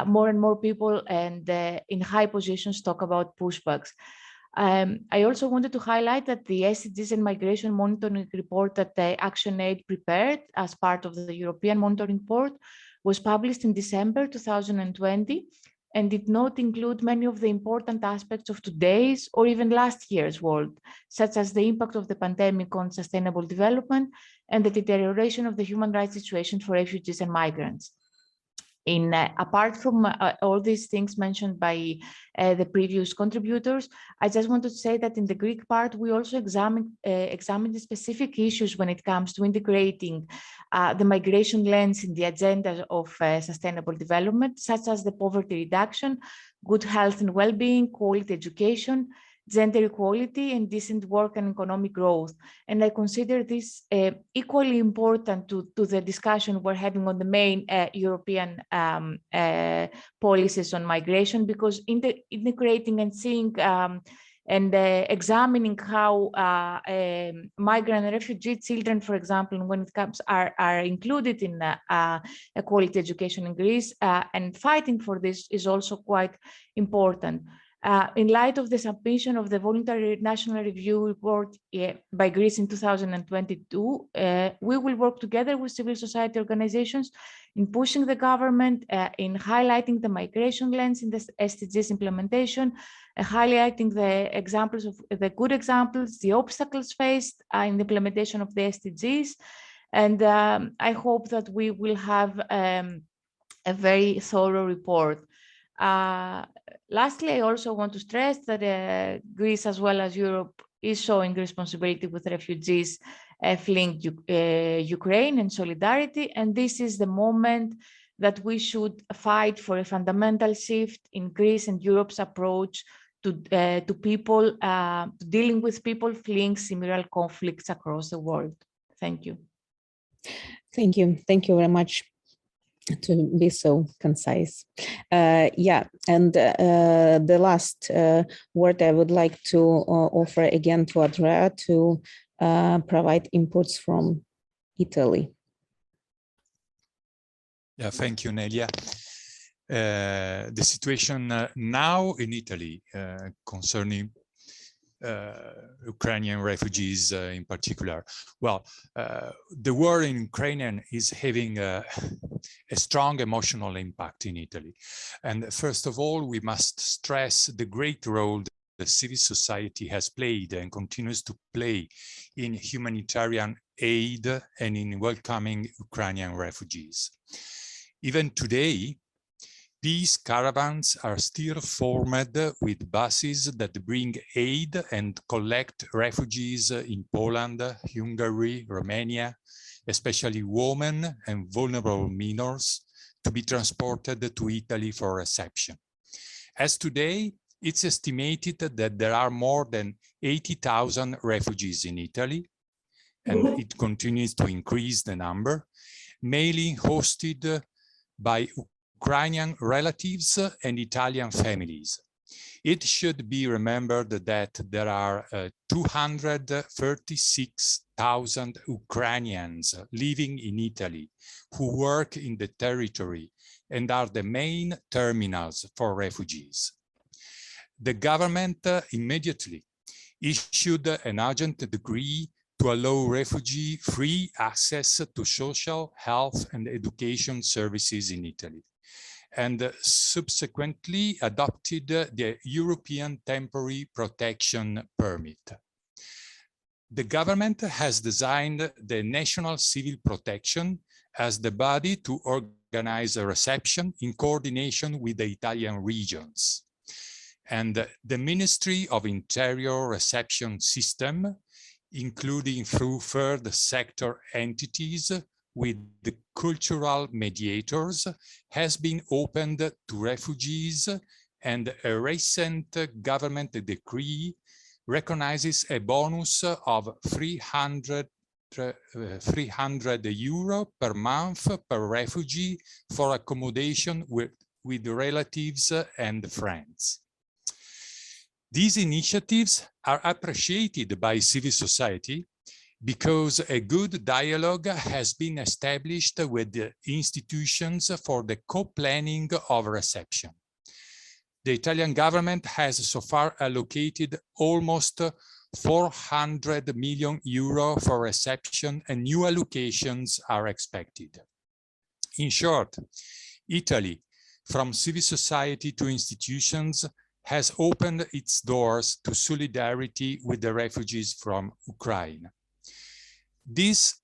more and more people and in high positions talk about pushbacks. I also wanted to highlight that the SDGs and Migration Monitoring Report that ActionAid prepared as part of the European Monitoring Report was published in December 2020 and did not include many of the important aspects of today's or even last year's world, such as the impact of the pandemic on sustainable development and the deterioration of the human rights situation for refugees and migrants. Apart from all these things mentioned by the previous contributors, I just wanted to say that in the Greek part, we also examined the specific issues when it comes to integrating the migration lens in the agenda of sustainable development, such as the poverty reduction, good health and well-being, quality education, gender equality, and decent work and economic growth. And I consider this equally important to the discussion we're having on the main European policies on migration, because integrating and seeing and examining how migrant and refugee children, for example, when it comes are included in quality education in Greece, and fighting for this is also quite important. In light of the submission of the voluntary national review report by Greece in 2022, we will work together with civil society organizations in pushing the government in highlighting the migration lens in the SDGs implementation, highlighting the examples of the good examples, the obstacles faced in the implementation of the SDGs. And I hope that we will have a very thorough report. Lastly, I also want to stress that Greece, as well as Europe, is showing responsibility with refugees fleeing Ukraine and solidarity. And this is the moment that we should fight for a fundamental shift in Greece and Europe's approach to people, dealing with people fleeing similar conflicts across the world. Thank you. Thank you. Thank you very much to be so concise. Yeah, and the last word I would like to offer again to Andrea to provide inputs from Italy. Yeah, thank you, Nelya. The situation now in Italy concerning Ukrainian refugees in particular. Well, the war in Ukraine is having a strong emotional impact in Italy. And first of all, we must stress the great role that civil society has played and continues to play in humanitarian aid and in welcoming Ukrainian refugees. Even today, these caravans are still formed with buses that bring aid and collect refugees in Poland, Hungary, Romania, especially women and vulnerable minors, to be transported to Italy for reception. As today, it's estimated that there are more than 80,000 refugees in Italy, and it continues to increase the number, mainly hosted by Ukrainian relatives and Italian families. It should be remembered that there are 236,000 Ukrainians living in Italy who work in the territory and are the main terminals for refugees. The government immediately issued an urgent decree to allow refugee-free access to social, health, and education services in Italy, and subsequently adopted the European Temporary Protection Permit. The government has designed the National Civil Protection as the body to organize a reception in coordination with the Italian regions. And the Ministry of Interior reception system, including through third sector entities, with the cultural mediators, has been opened to refugees, and a recent government decree recognizes a bonus of 300 euro per month per refugee for accommodation with relatives and friends. These initiatives are appreciated by civil society because a good dialogue has been established with the institutions for the co-planning of reception. The Italian government has so far allocated almost 400 million euro for reception, and new allocations are expected. In short, Italy, from civil society to institutions, has opened its doors to solidarity with the refugees from Ukraine. This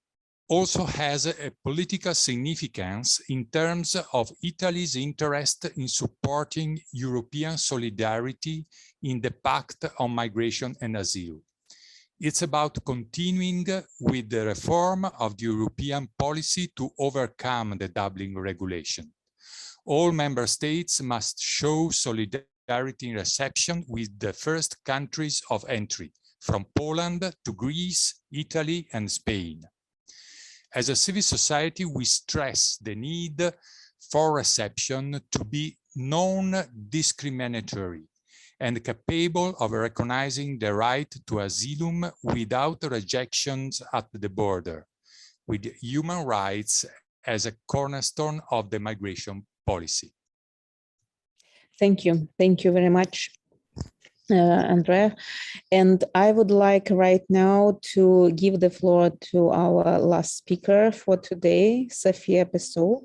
also has a political significance in terms of Italy's interest in supporting European solidarity in the Pact on Migration and Asylum. It's about continuing with the reform of the European policy to overcome the Dublin regulation. All member states must show solidarity in reception with the first countries of entry, from Poland to Greece, Italy, and Spain. As a civil society, we stress the need for reception to be non-discriminatory and capable of recognizing the right to asylum without rejections at the border, with human rights as a cornerstone of the migration policy. Thank you. Thank you very much, Andrea. And I would like right now to give the floor to our last speaker for today, Sylvia Pessoa.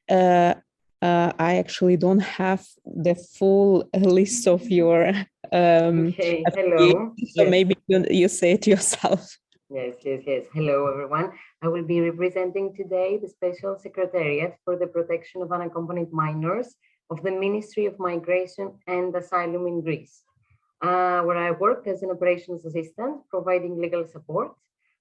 I actually don't have the full list of your okay, hello. So yes. Maybe you say it yourself. Yes. Hello, everyone. I will be representing today the Special Secretariat for the Protection of Unaccompanied Minors of the Ministry of Migration and Asylum in Greece, where I work as an operations assistant, providing legal support.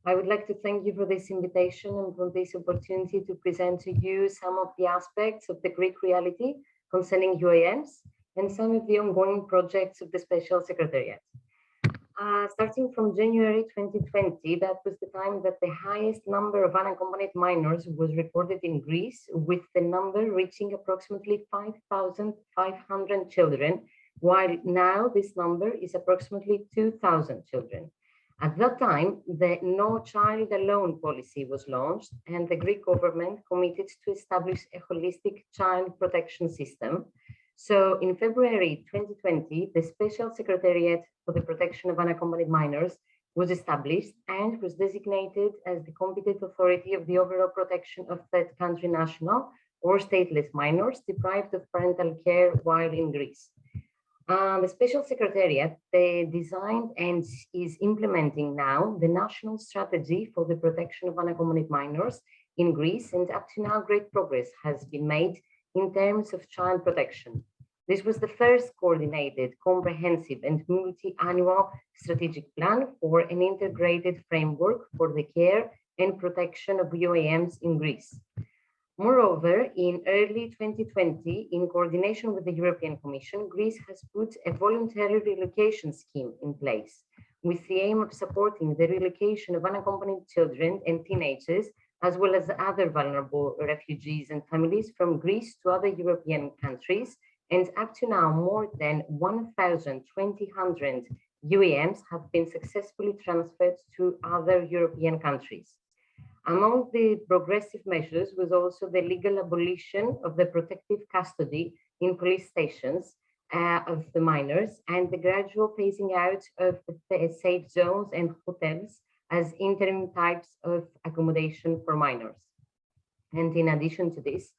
I would like to thank you for this invitation and for this opportunity to present to you some of the aspects of the Greek reality concerning UAMs and some of the ongoing projects of the Special Secretariat. Starting from January 2020, that was the time that the highest number of unaccompanied minors was recorded in Greece, with the number reaching approximately 5,500 children, while now this number is approximately 2,000 children. At that time, the No Child Alone policy was launched, and the Greek government committed to establish a holistic child protection system. So in February 2020, the Special Secretariat for the Protection of Unaccompanied Minors was established and was designated as the competent authority of the overall protection of third country national or stateless minors deprived of parental care while in Greece. The Special Secretariat designed and is implementing now the national strategy for the protection of unaccompanied minors in Greece, and up to now great progress has been made in terms of child protection. This was the first coordinated, comprehensive and multi-annual strategic plan for an integrated framework for the care and protection of UAMs in Greece. Moreover, in early 2020, in coordination with the European Commission, Greece has put a voluntary relocation scheme in place with the aim of supporting the relocation of unaccompanied children and teenagers, as well as other vulnerable refugees and families from Greece to other European countries. And up to now, more than 1,200 UAMs have been successfully transferred to other European countries. Among the progressive measures was also the legal abolition of the protective custody in police stations of the minors, and the gradual phasing out of the safe zones and hotels as interim types of accommodation for minors. And in addition to this,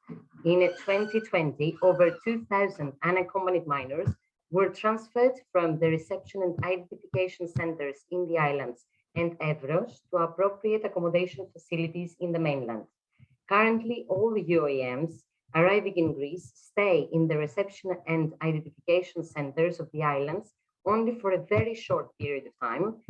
in 2020, over 2,000 unaccompanied minors were transferred from the reception and identification centers in the islands and Evros to appropriate accommodation facilities in the mainland. Currently, all the UAMs arriving in Greece stay in the reception and identification centers of the islands only for a very short period of time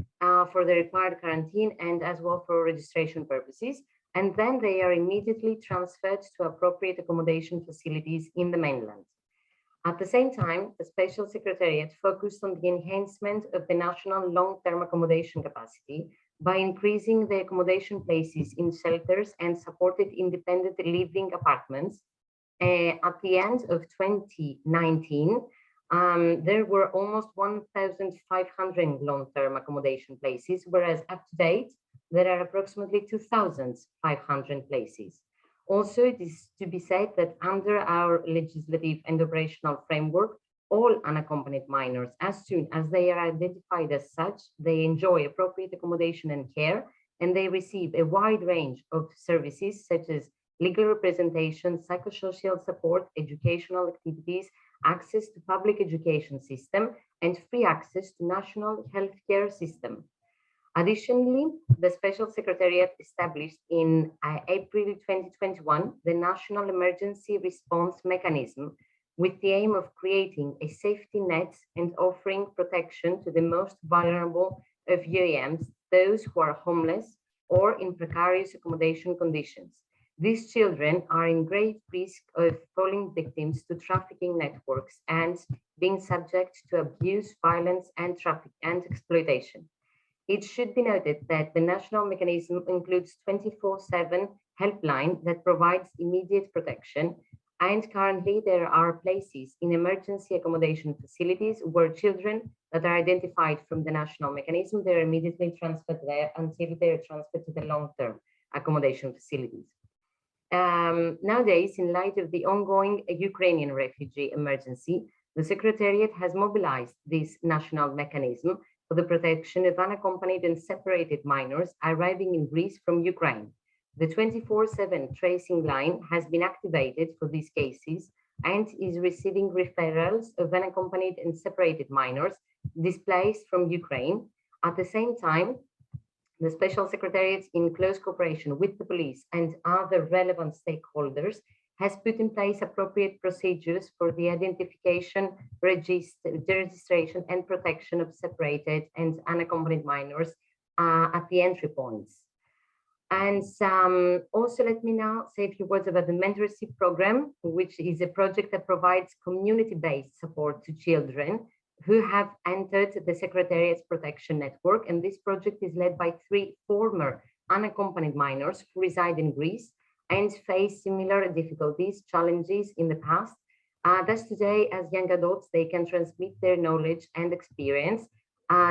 for the required quarantine and as well for registration purposes, and then they are immediately transferred to appropriate accommodation facilities in the mainland. At the same time, the Special Secretariat focused on the enhancement of the national long-term accommodation capacity by increasing the accommodation places in shelters and supported independent living apartments. At the end of 2019, there were almost 1,500 long-term accommodation places, whereas up to date, there are approximately 2,500 places. Also, it is to be said that under our legislative and operational framework, all unaccompanied minors, as soon as they are identified as such, they enjoy appropriate accommodation and care, and they receive a wide range of services such as legal representation, psychosocial support, educational activities, access to public education system, and free access to national healthcare system. Additionally, the Special Secretariat established in April 2021 the National Emergency Response Mechanism with the aim of creating a safety net and offering protection to the most vulnerable of UAMs, those who are homeless or in precarious accommodation conditions. These children are in great risk of falling victims to trafficking networks and being subject to abuse, violence, and traffic and exploitation. It should be noted that the national mechanism includes 24/7 helpline that provides immediate protection, and currently there are places in emergency accommodation facilities where children that are identified from the national mechanism, they're immediately transferred there until they're transferred to the long-term accommodation facilities. Nowadays, in light of the ongoing Ukrainian refugee emergency, the Secretariat has mobilized this national mechanism for the protection of unaccompanied and separated minors arriving in Greece from Ukraine. The 24/7 tracing line has been activated for these cases and is receiving referrals of unaccompanied and separated minors displaced from Ukraine. At the same time, the Special Secretariat, in close cooperation with the police and other relevant stakeholders, has put in place appropriate procedures for the identification, registration, and protection of separated and unaccompanied minors at the entry points. And also let me now say a few words about the Mentorship Program, which is a project that provides community-based support to children who have entered the Secretariat's protection network. And this project is led by 3 former unaccompanied minors who reside in Greece and face similar difficulties, challenges in the past. Thus today, as young adults, they can transmit their knowledge and experience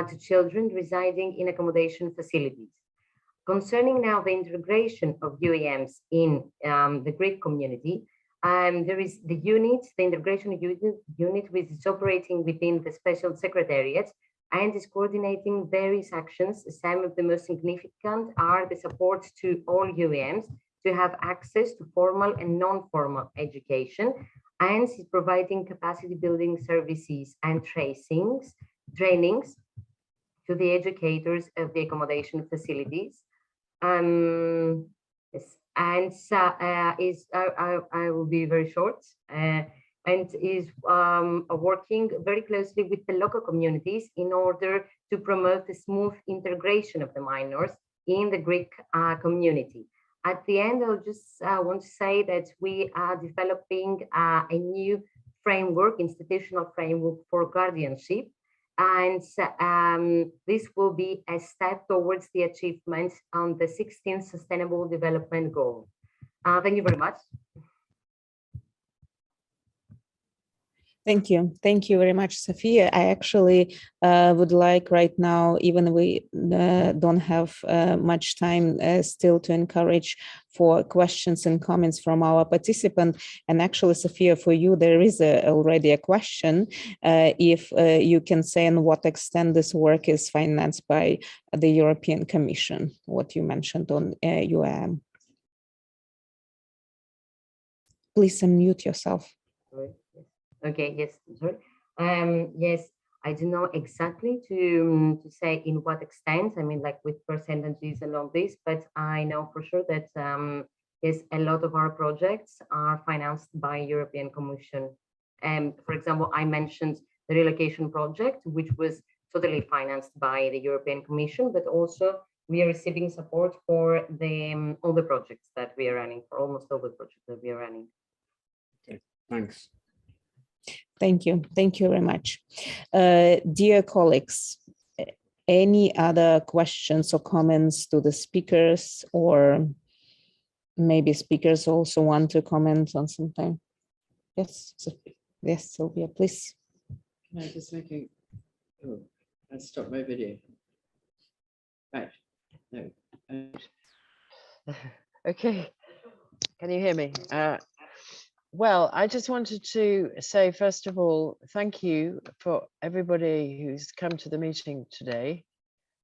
to children residing in accommodation facilities. Concerning now the integration of UAMs in the Greek community, there is the unit, the integration unit, which is operating within the Special Secretariat and is coordinating various actions. Some of the most significant are the support to all UAMs to have access to formal and non-formal education, and is providing capacity building services and trainings to the educators of the accommodation facilities. Yes, and I will be very short, and is working very closely with the local communities in order to promote the smooth integration of the minors in the Greek community. At the end, I'll just want to say that we are developing a new framework, institutional framework for guardianship, and this will be a step towards the achievement on the 16th Sustainable Development Goal. Thank you very much. Thank you. Thank you very much, Sophia. I actually would like right now, even we don't have much time still, to encourage for questions and comments from our participant. And actually, Sophia, for you, there is already a question. If you can say in what extent this work is financed by the European Commission, what you mentioned on UAM. Please unmute yourself. Okay, yes, sorry. Yes, I don't know exactly to say in what extent, I mean, like with percentages and all this, but I know for sure that yes, a lot of our projects are financed by European Commission. For example, I mentioned the relocation project, which was totally financed by the European Commission, but also we are receiving support for the all the projects that we are running, for almost all the projects that we are running. Okay, thanks. Thank you. Thank you very much. Dear colleagues, any other questions or comments to the speakers, or maybe speakers also want to comment on something? Yes, yes, Sylvia, please. Can I just make a, oh, I stopped my video. Right, no. Okay, can you hear me? Well, I just wanted to say, first of all, thank you for everybody who's come to the meeting today.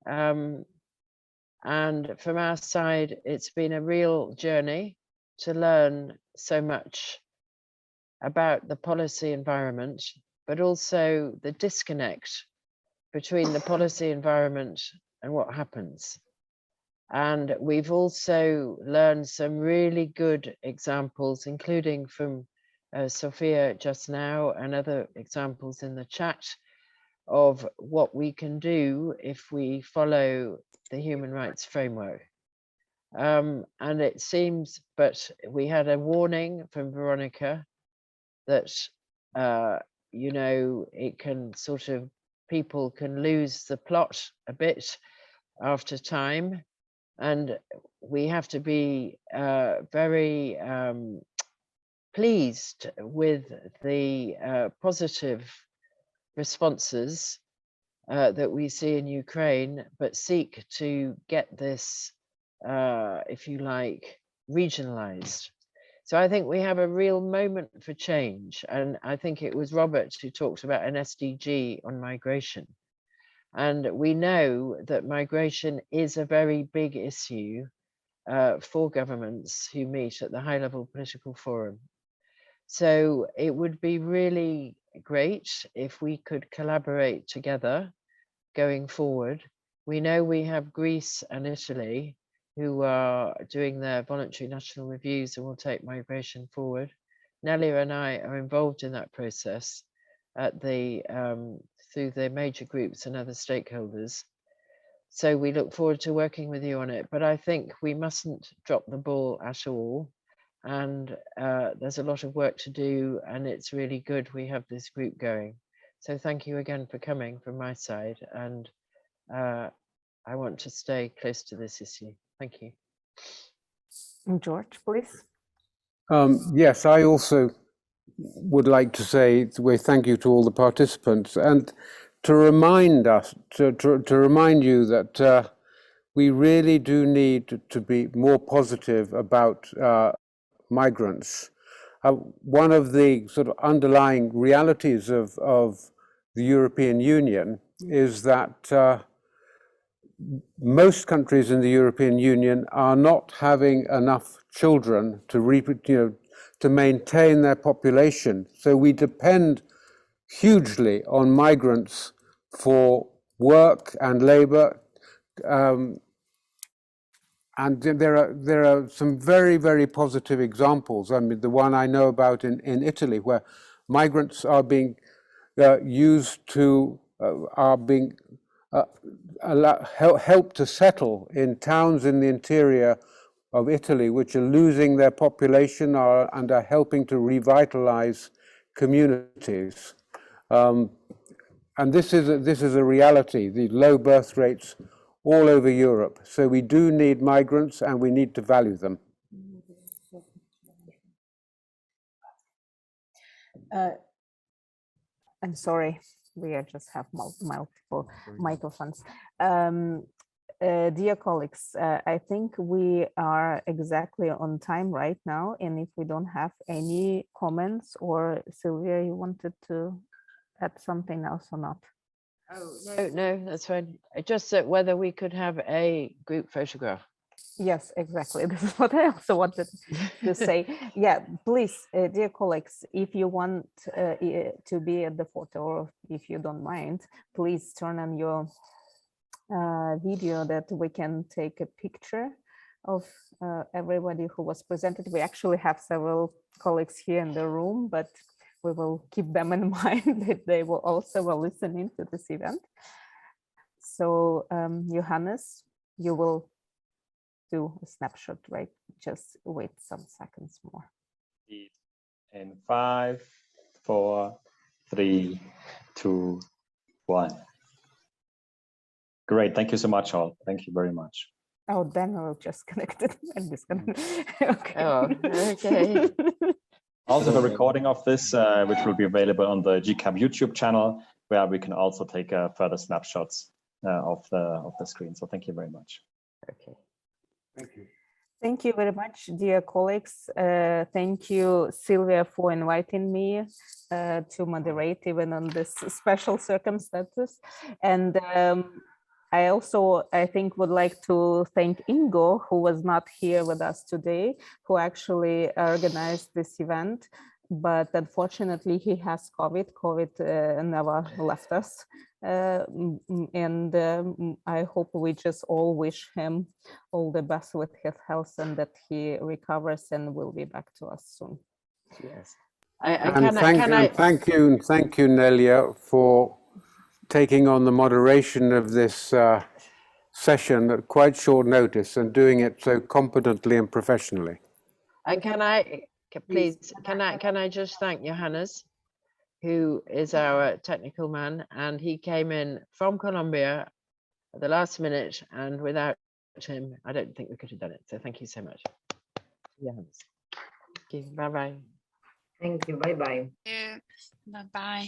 And from our side, it's been a real journey to learn so much about the policy environment, but also the disconnect between the policy environment and what happens. And we've also learned some really good examples, including from Sophia just now and other examples in the chat of what we can do if we follow the human rights framework. And it seems, but we had a warning from Veronica that, you know, it can sort of, people can lose the plot a bit after time. And we have to be very pleased with the positive responses that we see in Ukraine, but seek to get this, if you like, regionalized. So I think we have a real moment for change. And I think it was Robert who talked about an SDG on migration. And we know that migration is a very big issue for governments who meet at the high-level political forum. So it would be really great if we could collaborate together going forward. We know we have Greece and Italy who are doing their voluntary national reviews and will take migration forward. Nelya and I are involved in that process at the through the major groups and other stakeholders. So we look forward to working with you on it, but I think we mustn't drop the ball at all. And there's a lot of work to do, and it's really good we have this group going. So thank you again for coming from my side, and I want to stay close to this issue. Thank you. George, please. Yes, I also would like to say thank you to all the participants, and to remind us, to remind you that we really do need to be more positive about migrants. One of the sort of underlying realities of the European Union is that most countries in the European Union are not having enough children to maintain their population. So we depend hugely on migrants for work and labor. And there are some very, very positive examples. I mean, the one I know about in Italy, where migrants are being used to, are being helped to settle in towns in the interior of Italy, which are losing their population and are helping to revitalize communities. And this is a reality, the low birth rates all over Europe. So we do need migrants, and we need to value them. I'm sorry, we just have multiple microphones. Dear colleagues, I think we are exactly on time right now. And if we don't have any comments, or Sylvia, you wanted to add something else or not? Oh, no, that's fine. Just that whether we could have a group photograph. Yes, exactly. This is what I also wanted to say. Yeah, please, dear colleagues, if you want to be at the photo, or if you don't mind, please turn on your video that we can take a picture of everybody who was presented. We actually have several colleagues here in the room, but we will keep them in mind that they will also be listening to this event. So Johannes, you will do a snapshot, right? Just wait some seconds more. In 5, 4, 3, 2, 1. Great, thank you so much, all. Thank you very much. Oh, Daniel just connected. I'm just gonna. Okay. Oh, okay. Also, the recording of this, which will be available on the GCAP YouTube channel, where we can also take further snapshots of the screen. So thank you very much. Okay. Thank you. Thank you very much, dear colleagues. Thank you, Sylvia, for inviting me to moderate even on this special circumstances. And I also, I think, would like to thank Ingo, who was not here with us today, who actually organized this event. But unfortunately, he has COVID. COVID never left us. And I hope we just all wish him all the best with his health and that he recovers and will be back to us soon. Yes. Thank you, Nelya, for taking on the moderation of this session at quite short notice and doing it so competently and professionally. And can I just thank Johannes, who is our technical man, and he came in from Colombia at the last minute, and without him, I don't think we could have done it. So thank you so much, Johannes. Thank you. Bye bye. Thank you. Bye bye. Bye bye.